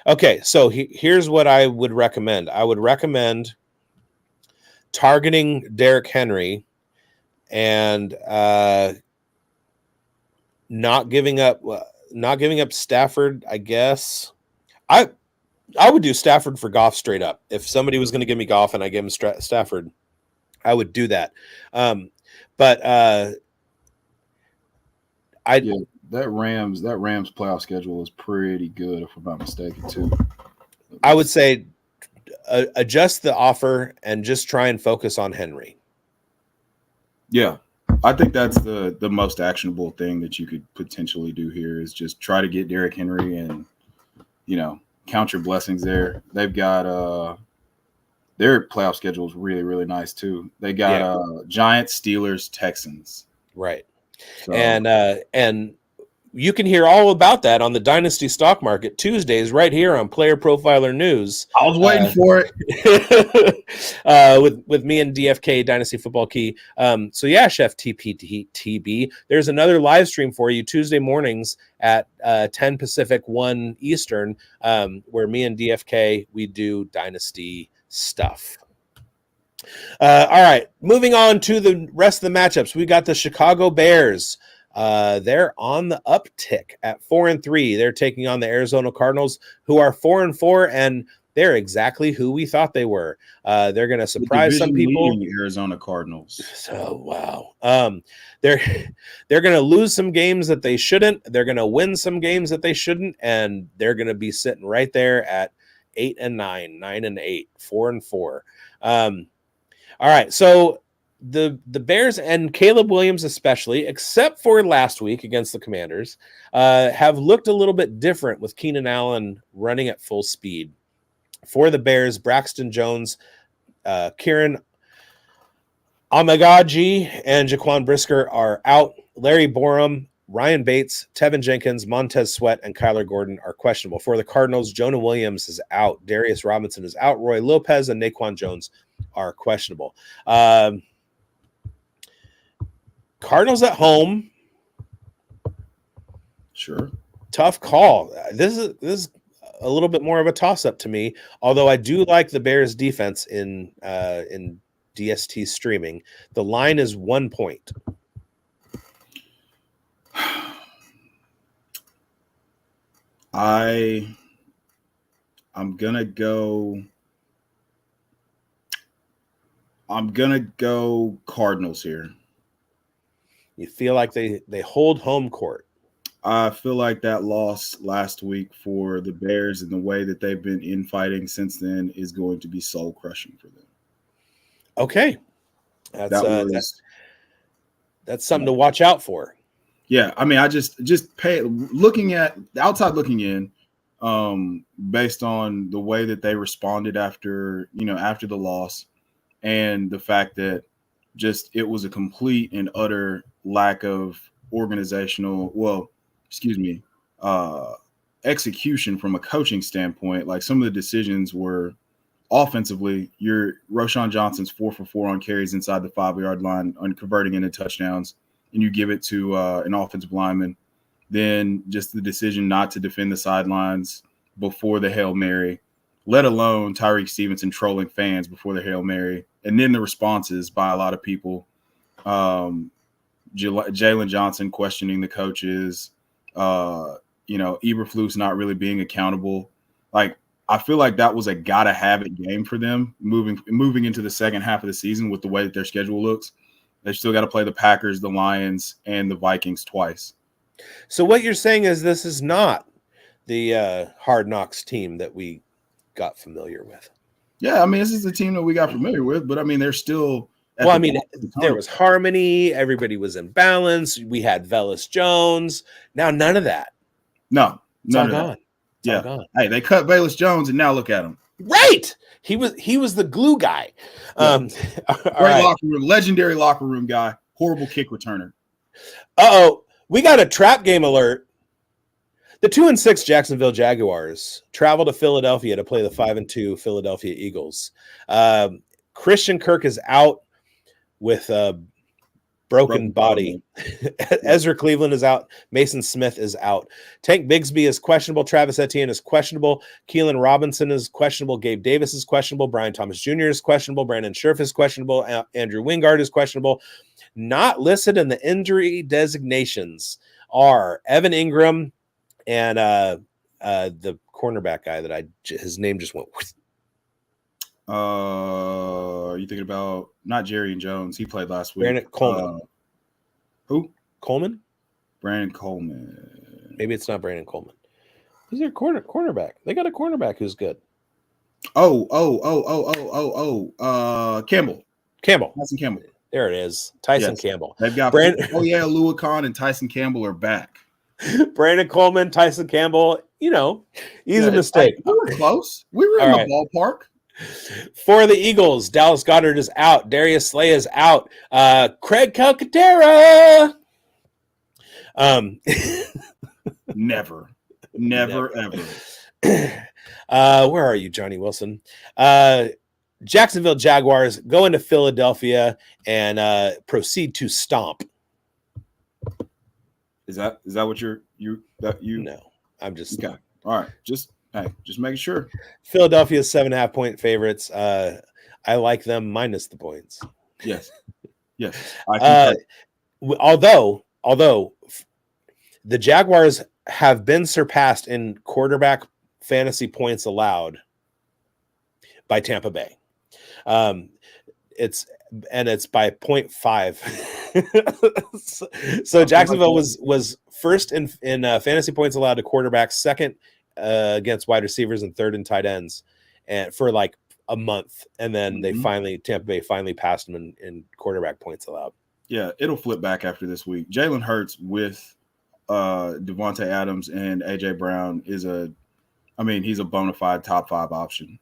Okay, so here's what I would recommend. I would recommend targeting Derrick Henry and not giving up Stafford. I guess I would do Stafford for Goff straight up. If somebody was going to give me Goff and I gave him Stafford, I would do that. But that Rams playoff schedule is pretty good, if I'm not mistaken, too. I would say adjust the offer and just try and focus on Henry. Yeah, I think that's the most actionable thing that you could potentially do here is just try to get Derrick Henry and, count your blessings there. They've got their playoff schedule is really, really nice, too. They got Giants, Steelers, Texans. Right. So, and you can hear all about that on the Dynasty Stock Market Tuesdays right here on Player Profiler News. I was waiting for it. with me and DFK Dynasty Football Key. So yeah, Chef TB, there's another live stream for you Tuesday mornings at 10 Pacific, 1 Eastern, where me and DFK, we do Dynasty stuff. All right, moving on to the rest of the matchups. We got the Chicago Bears. They're on the uptick at 4-3. They're taking on the Arizona Cardinals, who are 4-4, and they're exactly who we thought they were. They're going to surprise some people. The Arizona Cardinals. So wow. They're going to lose some games that they shouldn't. They're going to win some games that they shouldn't, and they're going to be sitting right there at 8-9, 9-8, 4-4. All right, so the Bears and Caleb Williams especially, except for last week against the Commanders, have looked a little bit different with Keenan Allen running at full speed. For the Bears, Braxton Jones, Kieran Amagaji, and Jaquan Brisker are out. Larry Borum, Ryan Bates, Tevin Jenkins, Montez Sweat, and Kyler Gordon are questionable. For the Cardinals, Jonah Williams is out. Darius Robinson is out. Roy Lopez and Naquan Jones are questionable. Cardinals at home. Sure. Tough call. This is a little bit more of a toss-up to me, although I do like the Bears defense in DST streaming. The line is 1 point. I'm gonna go Cardinals here. You feel like they hold home court. I feel like that loss last week for the Bears and the way that they've been infighting since then is going to be soul crushing for them. Okay, that's something to watch out for. Yeah, I mean, I just looking at the outside looking in, based on the way that they responded after the loss, and the fact that just it was a complete and utter lack of execution from a coaching standpoint. Like, some of the decisions were offensively, Roschon Johnson's 4 for 4 on carries inside the 5-yard line on converting into touchdowns, and you give it to an offensive lineman. Then just the decision not to defend the sidelines before the Hail Mary, let alone Tyreek Stevenson trolling fans before the Hail Mary, and then the responses by a lot of people. Jalen Johnson questioning the coaches, Eberflus not really being accountable. Like, I feel like that was a gotta have it game for them moving into the second half of the season with the way that their schedule looks. They still got to play the Packers, the Lions, and the Vikings twice. So what you're saying is this is not the Hard Knocks team that we got familiar with. Yeah, I mean, this is the team that we got familiar with, but I mean, they're still. There was harmony. Everybody was in balance. We had Velus Jones. Now, none of that. No, none of that. Yeah. Gone. Hey, they cut Velus Jones, and now look at him. Right. He was the glue guy. Yeah. Locker room, legendary locker room guy. Horrible kick returner. Uh-oh. We got a trap game alert. The 2-6 Jacksonville Jaguars travel to Philadelphia to play the 5-2 Philadelphia Eagles. Christian Kirk is out with a broken body. Ezra Cleveland is out. Mason Smith is out. Tank Bigsby is questionable. Travis Etienne is questionable. Keelan Robinson is questionable. Gabe Davis is questionable. Brian Thomas Jr. is questionable. Brandon Scherf is questionable. Andrew Wingard is questionable. Not listed in the injury designations are Evan Ingram and the cornerback guy that his name just went. Are you thinking about not Jerry and Jones? He played last week. Brandon Coleman. Who? Coleman? Brandon Coleman. Maybe it's not Brandon Coleman. Who's their cornerback? They got a cornerback who's good. Campbell. Tyson Campbell. There it is. Tyson Campbell. They've got Lua Khan and Tyson Campbell are back. Brandon Coleman, Tyson Campbell, easy mistake. We were close. We were in the ballpark. For the Eagles, Dallas Goedert is out. Darius Slay is out. Craig Calcaterra. Never, ever. Where are you, Johnny Wilson? Jacksonville Jaguars go into Philadelphia and proceed to stomp. Is that what you? No, I'm just okay. All right, just making sure. Philadelphia's 7.5-point favorites. I like them minus the points. Yes. Although the Jaguars have been surpassed in quarterback fantasy points allowed by Tampa Bay. It's by 0.5. So Jacksonville was first in fantasy points allowed to quarterbacks, second against wide receivers, and third in tight ends, and for like a month, and then Tampa Bay finally passed them in quarterback points allowed. Yeah, it'll flip back after this week. Jalen Hurts with Devontae Adams and AJ Brown he's a bona fide top 5 option.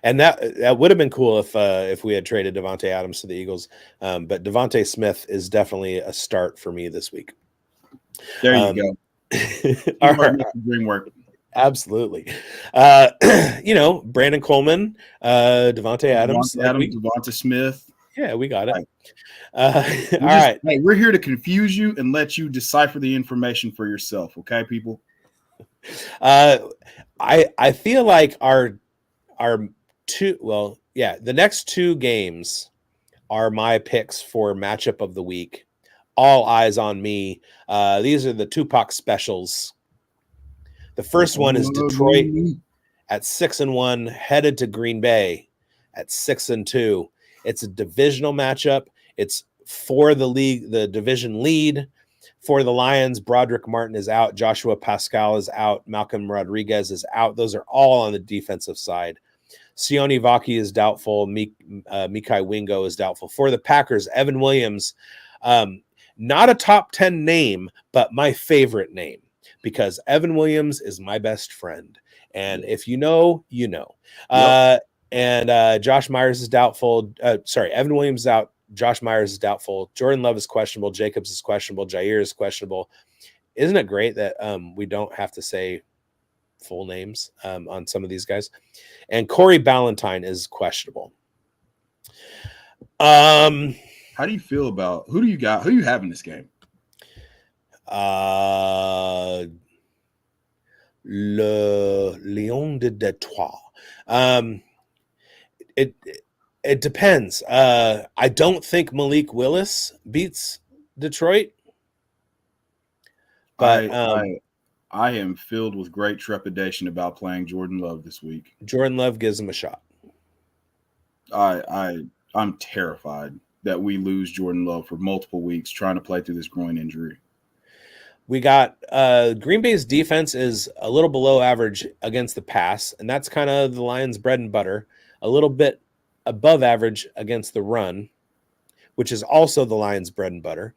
And that would have been cool if we had traded Devontae Adams to the Eagles. But Devontae Smith is definitely a start for me this week. There you go. All right. Dream work. Absolutely. Brandon Coleman, Devontae Adams, Devonta Smith. Yeah, we got it. Right. All right. Hey, we're here to confuse you and let you decipher the information for yourself. Okay, people. I feel like the next 2 games are my picks for matchup of the week. All eyes on me. These are the Tupac specials. The first one is Detroit at 6-1, headed to Green Bay at 6-2. It's a divisional matchup. It's for the division lead. For the Lions, Broderick Martin is out. Joshua Pascal is out. Malcolm Rodriguez is out. Those are all on the defensive side. Sione Vaki is doubtful. Mekhi Wingo is doubtful. For the Packers, Evan Williams, not a top 10 name, but my favorite name, because Evan Williams is my best friend. And if you know, you know. Yep. And Josh Myers is doubtful. Evan Williams is out. Josh Myers is doubtful. Jordan Love is questionable. Jacobs is questionable. Jair is questionable. Isn't it great that we don't have to say full names on some of these guys? And Corey Ballantyne is questionable. How do you feel about who do you have in this game? Le Lion de Detroit. It depends. I don't think Malik Willis beats Detroit, but I am filled with great trepidation about playing Jordan Love this week. Jordan Love gives him a shot. I'm terrified that we lose Jordan Love for multiple weeks trying to play through this groin injury. We got Green Bay's defense is a little below average against the pass, and that's kind of the Lions' bread and butter. A little bit above average against the run, which is also the Lions' bread and butter.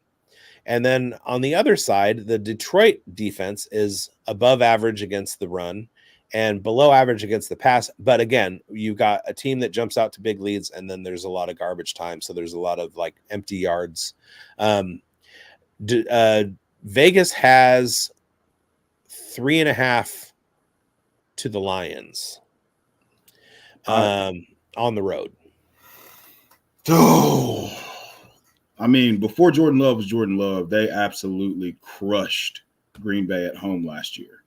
And then on the other side, the Detroit defense is above average against the run and below average against the pass. But again, you've got a team that jumps out to big leads, and then there's a lot of garbage time. So there's a lot of like empty yards. Vegas has 3.5 to the Lions on the road. Oh, I mean, before Jordan Love was Jordan Love, they absolutely crushed Green Bay at home last year.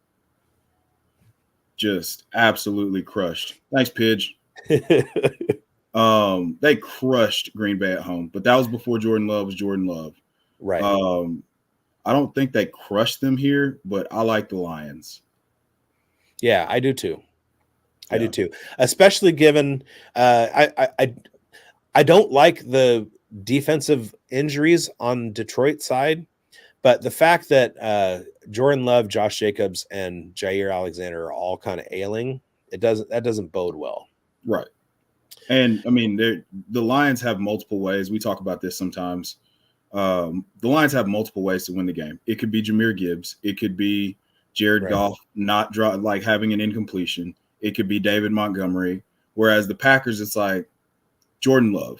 Just absolutely crushed. Thanks, Pidge. They crushed Green Bay at home, but that was before Jordan Love was Jordan Love. Right. I don't think they crushed them here, but I like the Lions. Yeah, I do too. I do too. Especially given I don't like the defensive injuries on Detroit side, but the fact that Jordan Love, Josh Jacobs, and Jair Alexander are all kind of ailing, that doesn't bode well. Right. And I mean, the Lions have multiple ways. We talk about this sometimes. The Lions have multiple ways to win the game. It could be Jahmyr Gibbs. It could be Jared Goff not having an incompletion. It could be David Montgomery. Whereas the Packers, it's like Jordan Love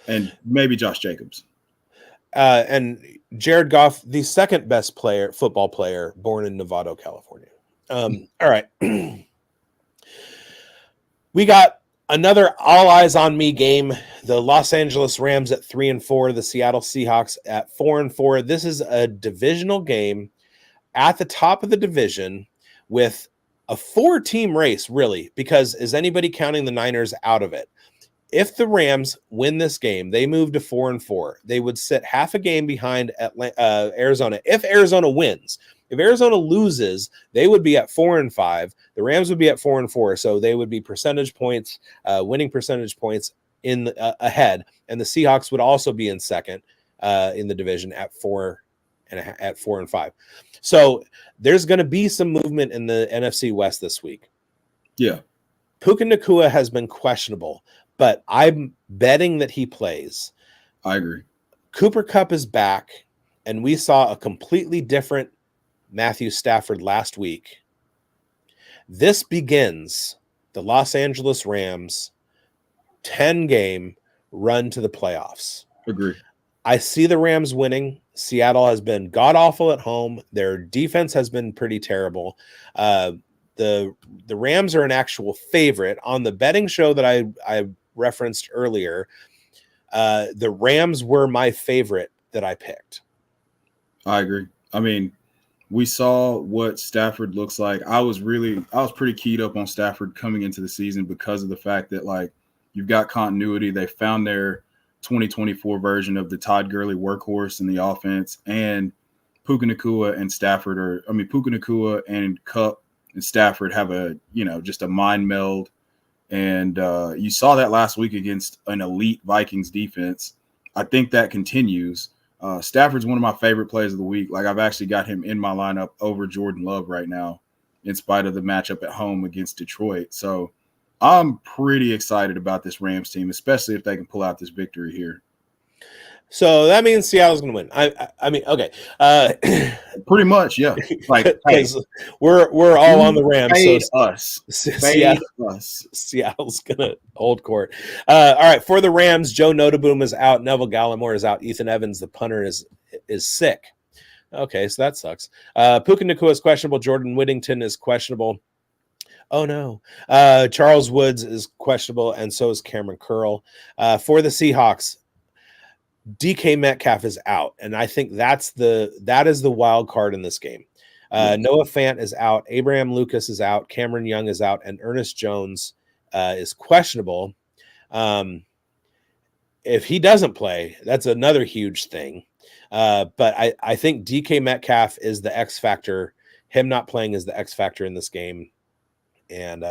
and maybe Josh Jacobs. And Jared Goff, the second best football player born in Novato, California. All right. We got another all eyes on me game. The Los Angeles Rams at 3-4, the Seattle Seahawks at 4-4. This is a divisional game at the top of the division with a 4-team race, really, because is anybody counting the Niners out of it? If the Rams win this game, they move to 4-4. They would sit half a game behind Arizona. If Arizona wins, if Arizona loses, they would be at 4-5. The Rams would be at 4-4. So they would be percentage points, winning percentage points in ahead. And the Seahawks would also be in second in the division at 4-5. So there's going to be some movement in the NFC West this week. Yeah. Puka Nacua has been questionable, but I'm betting that he plays. I agree. Cooper Kupp is back, and we saw a completely different Matthew Stafford last week. This begins the Los Angeles Rams 10-game run to the playoffs. Agree. I see the Rams winning. Seattle has been god-awful at home. Their defense has been pretty terrible. The Rams are an actual favorite. On the betting show that I referenced earlier, the Rams were my favorite that I picked. I agree. I mean, we saw what Stafford looks like. I was pretty keyed up on Stafford coming into the season because of the fact that, like, you've got continuity. They found their 2024 version of the Todd Gurley workhorse in the offense, and Puka Nacua and Kupp and Stafford have just a mind meld. And you saw that last week against an elite Vikings defense. I think that continues. Stafford's one of my favorite plays of the week. Like, I've actually got him in my lineup over Jordan Love right now, in spite of the matchup at home against Detroit. So I'm pretty excited about this Rams team, especially if they can pull out this victory here. So that means Seattle's going to win. I mean, okay. Pretty much, yeah. Like, hey, because we're all on the Rams. fade So us. Fade us. Seattle's going to hold court. All right. For the Rams, Joe Notaboom is out. Neville Gallimore is out. Ethan Evans, the punter, is sick. Okay, so that sucks. Puka Nacua is questionable. Jordan Whittington is questionable. Oh, no. Charles Woods is questionable, and so is Cameron Curl. For the Seahawks, DK Metcalf is out, and I think that is the wild card in this game. Noah Fant is out. Abraham Lucas is out. Cameron Young is out, and Ernest Jones is questionable. If he doesn't play, that's another huge thing. But I think DK Metcalf is the X factor. Him not playing is the X factor in this game, and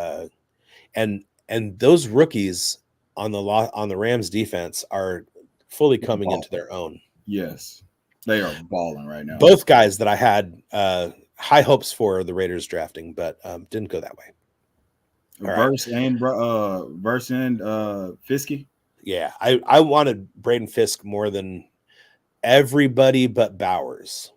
those rookies on the Rams defense are fully coming into their own. Yes, they are balling right now. Both guys that I had high hopes for the Raiders drafting, but didn't go that way. Verse and Fiske. Yeah, I wanted Braden Fisk more than everybody but Bowers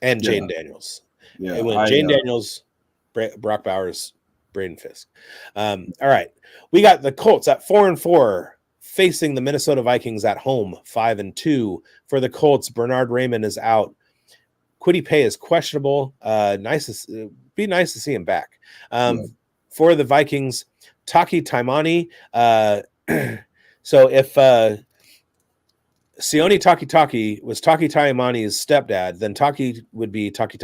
and Jane Daniels. Yeah, it went Jane Daniels, Brock Bowers, Braden Fisk. All right, we got the Colts at 4-4. Facing the Minnesota Vikings at home, 5-2. For the Colts, Bernard Raymond is out. Kwity Paye is questionable. Be nice to see him back. For the Vikings, Taki Taimani. So if Sione Takitaki was Taki Taimani's stepdad, then Taki would be Taki.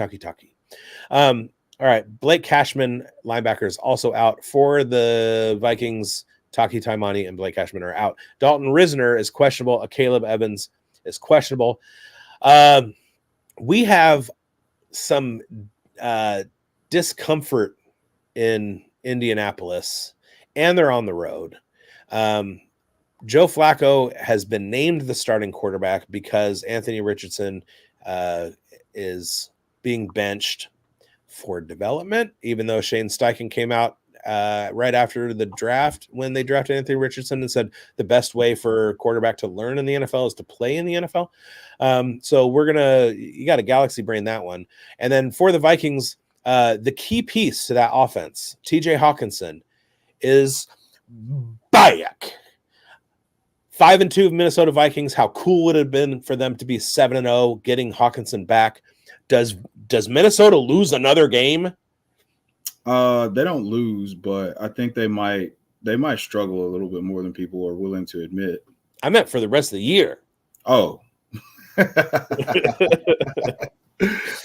All right, Blake Cashman, linebacker, is also out. For the Vikings, Taki Taimani and Blake Cashman are out. Dalton Risner is questionable. Caleb Evans is questionable. We have some discomfort in Indianapolis, and they're on the road. Joe Flacco has been named the starting quarterback because Anthony Richardson is being benched for development, even though Shane Steichen came out right after the draft when they drafted Anthony Richardson and said the best way for a quarterback to learn in the NFL is to play in the NFL. So you got a galaxy brain that one. And then for the Vikings, the key piece to that offense, TJ Hawkinson, is back. 5-2 Minnesota Vikings. How cool would it have been for them to be 7-0, getting Hawkinson back? Does Minnesota lose another game? They don't lose, but I think they might struggle a little bit more than people are willing to admit. I meant for the rest of the year. Oh.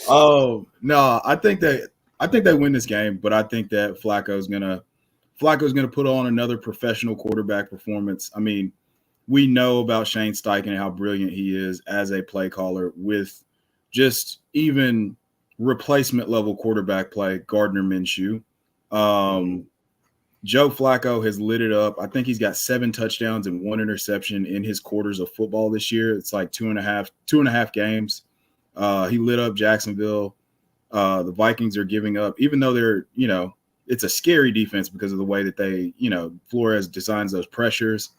Oh, no, I think they win this game, but I think that Flacco's gonna put on another professional quarterback performance. I mean, we know about Shane Steichen and how brilliant he is as a play caller with just even replacement level quarterback play, Gardner Minshew. Joe Flacco has lit it up. I think he's got 7 touchdowns and 1 interception in his quarters of football this year. It's like two and a half games. He lit up Jacksonville. The Vikings are giving up, even though they're, it's a scary defense because of the way that they, Flores designs those pressures.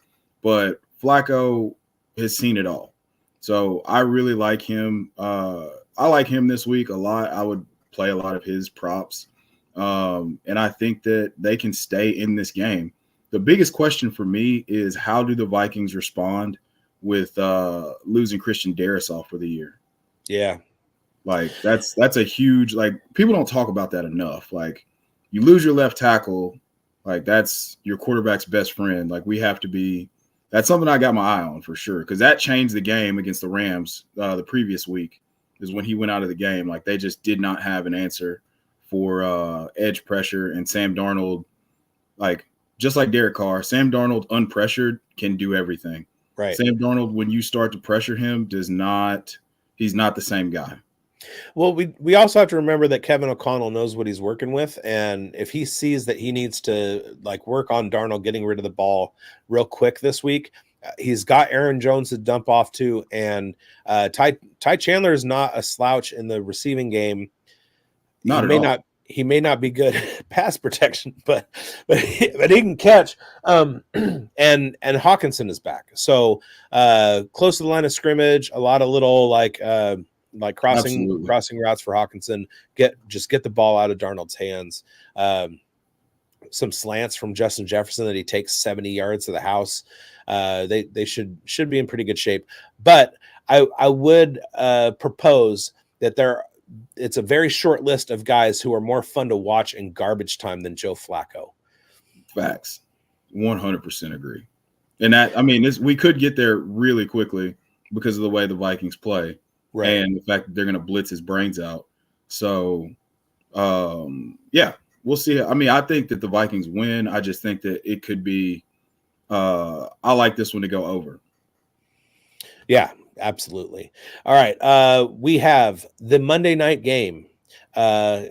But Flacco has seen it all. So I really like him. I like him this week a lot. I would play a lot of his props. And I think that they can stay in this game. The biggest question for me is, how do the Vikings respond with losing Christian Darrisaw for the year? Yeah. Like, that's a huge, like, people don't talk about that enough. Like, you lose your left tackle, like, that's your quarterback's best friend. Like, that's something I got my eye on for sure, because that changed the game against the Rams the previous week, is when he went out of the game. Like, they just did not have an answer for edge pressure. And Sam Darnold, like, just like Derek Carr, Sam Darnold unpressured can do everything. Right. Sam Darnold, when you start to pressure him, he's not the same guy. Well, we also have to remember that Kevin O'Connell knows what he's working with, and if he sees that he needs to, like, work on Darnold getting rid of the ball real quick this week, He's got Aaron Jones to dump off to, and Ty Chandler is not a slouch in the receiving game. Not at all. He may not be good at pass protection, but he can catch. And Hawkinson is back, so close to the line of scrimmage. A lot of little like crossing routes for Hawkinson. Get the ball out of Darnold's hands. Some slants from Justin Jefferson that he takes 70 yards to the house. They should be in pretty good shape. But I would propose that it's a very short list of guys who are more fun to watch in garbage time than Joe Flacco. Facts. 100% agree. And that, I mean, we could get there really quickly because of the way the Vikings play, right, and the fact that they're going to blitz his brains out. So, yeah, we'll see. I mean, I think that the Vikings win. I just think that it could be I like this one to go over. Yeah, absolutely. All right. We have the Monday night game. I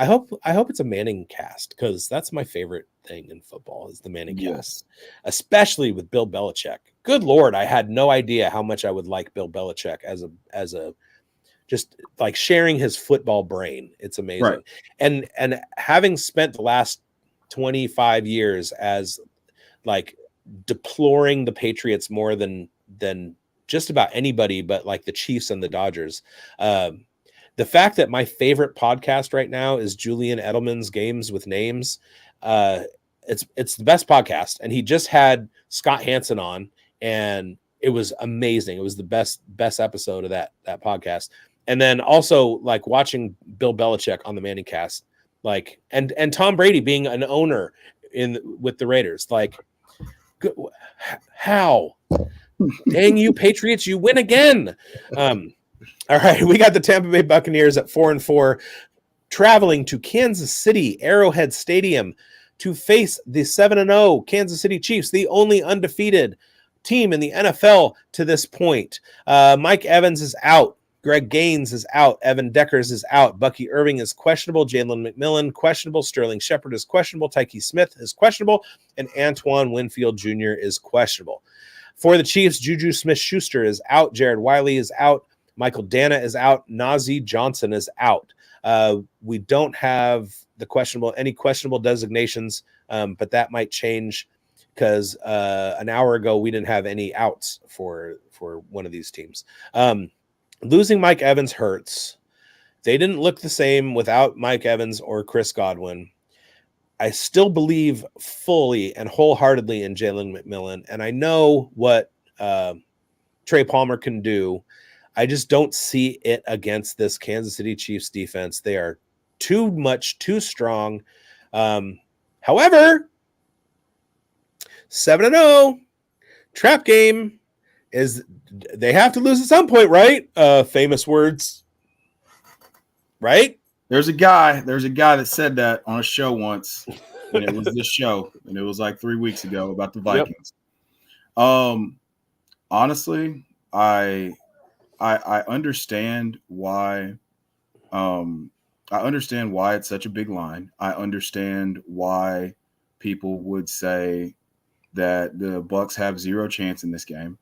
hope it's a Manning cast, because that's my favorite thing in football is the Manning cast, especially with Bill Belichick. Good Lord, I had no idea how much I would like Bill Belichick as a just like sharing his football brain. It's amazing. Right. And having spent the last 25 years as like deploring the Patriots more than just about anybody but like the Chiefs and the Dodgers. The fact that my favorite podcast right now is Julian Edelman's Games with Names. It's the best podcast. And he just had Scott Hansen on, and it was amazing. It was the best episode of that podcast. And then also like watching Bill Belichick on the Manning cast, like, and Tom Brady being an owner with the Raiders, like, how? Dang you, Patriots, you win again. All right, we got the Tampa Bay Buccaneers at 4-4, traveling to Kansas City Arrowhead Stadium to face the 7-0 Kansas City Chiefs, the only undefeated team in the NFL to this point. Mike Evans is out. Greg Gaines is out. Evan Deckers is out. Bucky Irving is questionable. Jalen McMillan, questionable. Sterling Shepard is questionable. Tyke Smith is questionable. And Antoine Winfield Jr. is questionable. For the Chiefs, Juju Smith-Schuster is out. Jared Wiley is out. Michael Dana is out. Najee Johnson is out. We don't have any questionable designations, but that might change because an hour ago we didn't have any outs for one of these teams. Losing Mike Evans hurts. They didn't look the same without Mike Evans or Chris Godwin. I still believe fully and wholeheartedly in Jalen McMillan, and I know what Trey Palmer can do. I just don't see it against this Kansas City Chiefs defense. They are too strong. However, 7-0 trap game is they have to lose at some point, right? Famous words, right? There's a guy that said that on a show once, and it was this show, and it was like 3 weeks ago about the Vikings. Yep. Honestly, I understand why. I understand why it's such a big line. I understand why people would say that the Bucs have zero chance in this game.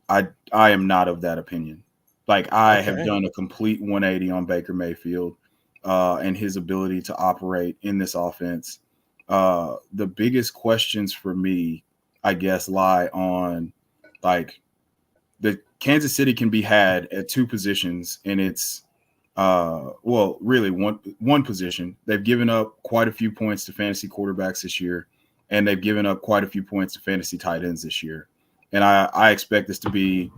I am not of that opinion. Like, I have done a complete 180 on Baker Mayfield and his ability to operate in this offense. The biggest questions for me, I guess, lie on like the Kansas City can be had at two positions, and it's really one position. They've given up quite a few points to fantasy quarterbacks this year, and they've given up quite a few points to fantasy tight ends this year. And I expect this to be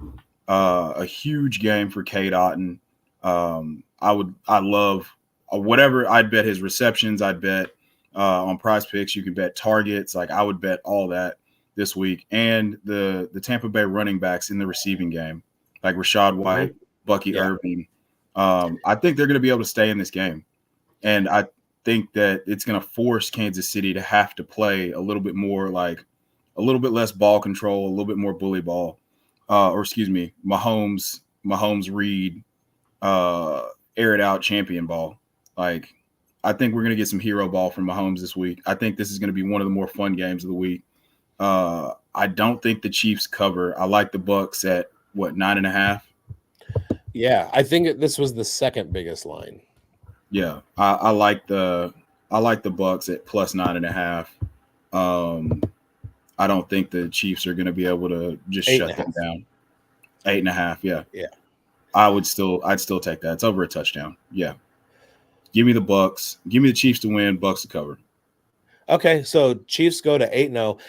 a huge game for Cade Otton. I love whatever. I'd bet his receptions. I'd bet on Prize Picks. You can bet targets. Like, I would bet all that this week. And the Tampa Bay running backs in the receiving game, like Rachaad White, Bucky Irving. I think they're going to be able to stay in this game. And I think that it's going to force Kansas City to have to play a little bit more, like a little bit less ball control, a little bit more bully ball, Mahomes Reed, air it out champion ball. Like, I think we're going to get some hero ball from Mahomes this week. I think this is going to be one of the more fun games of the week. I don't think the Chiefs cover. I like the Bucks at what, 9.5. Yeah, I think this was the second biggest line. Yeah, I like the Bucks at plus 9.5. I don't think the Chiefs are going to be able to just shut them down. 8.5. Yeah. I'd still take that. It's over a touchdown. Yeah. Give me the Bucks. Give me the Chiefs to win. Bucks to cover. Okay, so Chiefs go to 8-0.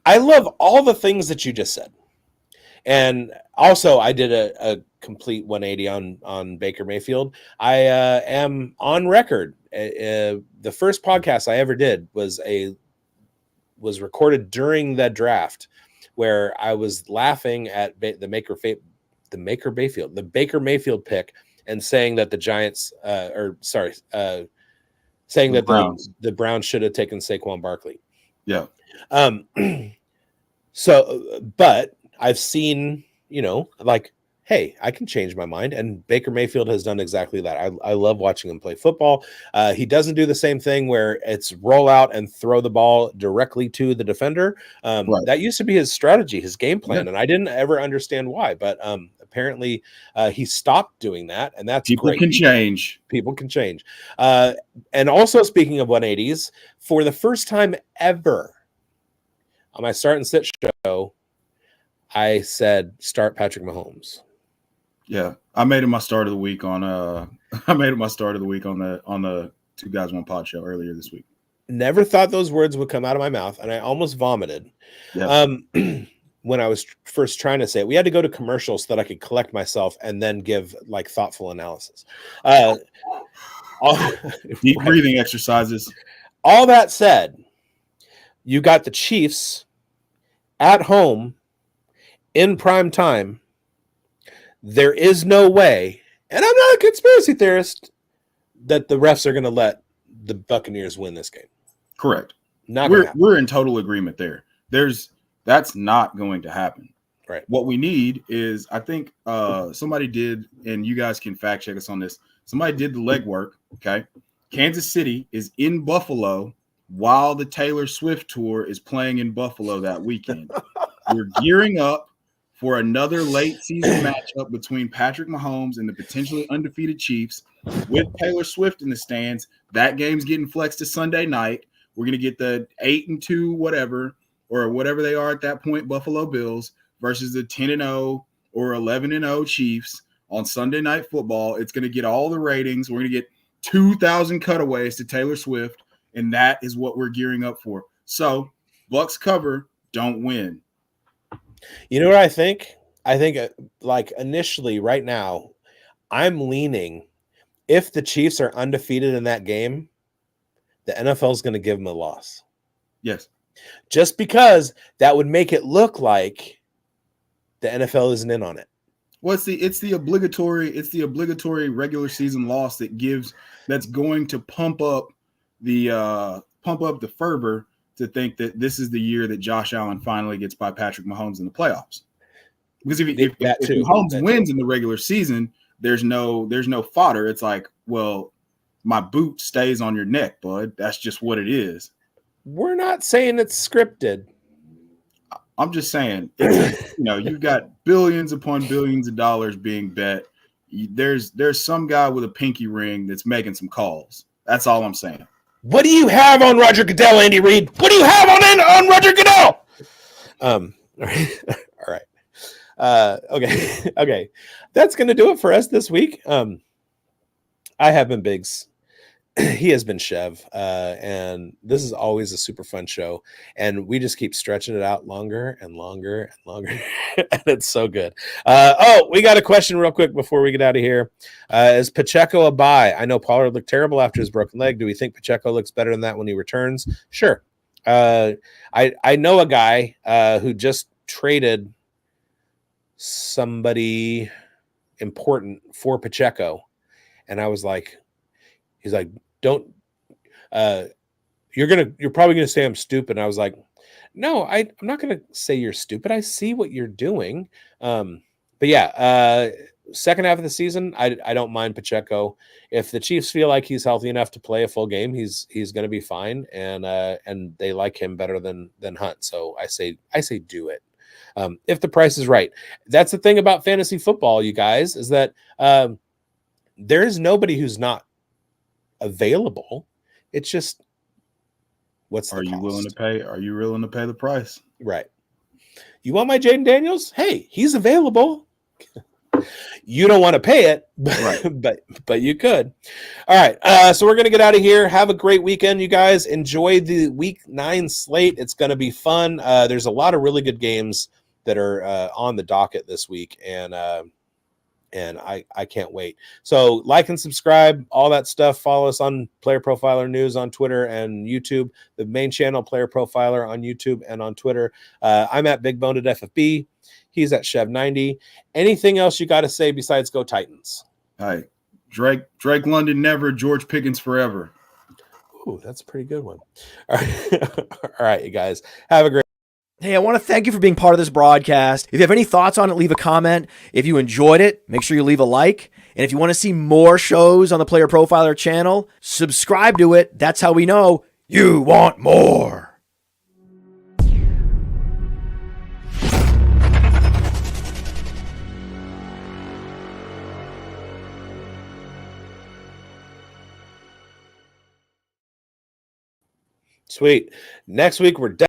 I love all the things that you just said. And also, I did a complete 180 on Baker Mayfield. I am on record. The first podcast I ever did was recorded during the draft, where I was laughing at the Baker Mayfield pick and saying that the Giants, saying that the Browns should have taken Saquon Barkley. Yeah. So, but I've seen, like, hey, I can change my mind. And Baker Mayfield has done exactly that. I love watching him play football. He doesn't do the same thing where it's roll out and throw the ball directly to the defender. Right. That used to be his strategy, his game plan. Yeah. And I didn't ever understand why, but apparently he stopped doing that. And that's People great. Can change. People can change. And also, speaking of 180s, for the first time ever on my start and sit show, I said start Patrick Mahomes. Yeah, I made it my start of the week on the Two Guys One Pod show earlier this week. Never thought those words would come out of my mouth, and I almost vomited. Yeah. When I was first trying to say it. We had to go to commercials so that I could collect myself and then give like thoughtful analysis. Deep breathing exercises. All that said, you got the Chiefs at home in prime time. There is no way, and I'm not a conspiracy theorist, that the refs are going to let the Buccaneers win this game. Correct. We're in total agreement there. That's not going to happen. Right. What we need is, I think somebody did, and you guys can fact check us on this. Somebody did the legwork. Okay. Kansas City is in Buffalo while the Taylor Swift tour is playing in Buffalo that weekend. We're gearing up for another late season matchup between Patrick Mahomes and the potentially undefeated Chiefs with Taylor Swift in the stands. That game's getting flexed to Sunday night. We're going to get the 8-2 whatever, or whatever they are at that point, Buffalo Bills versus the 10-0 or 11-0 Chiefs on Sunday Night Football. It's going to get all the ratings. We're going to get 2,000 cutaways to Taylor Swift, and that is what we're gearing up for. So, Bucks cover, don't win. You know what I think? I think like initially right now, I'm leaning if the Chiefs are undefeated in that game, the NFL is going to give them a loss. Yes. Just because that would make it look like the NFL isn't in on it. Well, it's the obligatory regular season loss that's going to pump up the fervor to think that this is the year that Josh Allen finally gets by Patrick Mahomes in the playoffs. Because if Mahomes wins in the regular season, there's no fodder. It's like, well, my boot stays on your neck, bud. That's just what it is. We're not saying it's scripted. I'm just saying, you've got billions upon billions of dollars being bet. There's some guy with a pinky ring that's making some calls. That's all I'm saying. What do you have on Roger Goodell, Andy Reid? What do you have on Roger Goodell? All right. Okay. That's going to do it for us this week. I have been Biggs. He has been Chev. And this is always a super fun show. And we just keep stretching it out longer and longer and longer. And it's so good. We got a question real quick before we get out of here. Is Pacheco a buy? I know Pollard looked terrible after his broken leg. Do we think Pacheco looks better than that when he returns? Sure. I know a guy who just traded somebody important for Pacheco. And I was like, he's like, you're probably gonna say I'm stupid. And I was like, no, I'm not gonna say you're stupid. I see what you're doing. But yeah, second half of the season, I don't mind Pacheco. If the Chiefs feel like he's healthy enough to play a full game, he's going to be fine, and they like him better than Hunt. So I say do it. If the price is right. That's the thing about fantasy football, you guys, is that there is nobody who's not available. It's just what's the Are you cost? willing to pay? Are you willing to pay the price? Right. You want my Jaden Daniels? Hey, he's available. You don't want to pay it, but you could. All right. So we're going to get out of here. Have a great weekend, you guys. Enjoy the week 9 slate. It's going to be fun. There's a lot of really good games that are on the docket this week, and I can't wait. So like and subscribe, all that stuff. Follow us on Player Profiler News on Twitter and YouTube. The main channel, Player Profiler, on YouTube and on Twited. I'm at Big Boned FFB. He's at Chev90. Anything else you got to say besides go Titans? Hey, Drake London never, George Pickens forever. Ooh, that's a pretty good one. All right, all right, you guys. Have a great. Hey, I want to thank you for being part of this broadcast. If you have any thoughts on it, leave a comment. If you enjoyed it, make sure you leave a like. And if you want to see more shows on the Player Profiler channel, subscribe to it. That's how we know you want more. Sweet. Next week, we're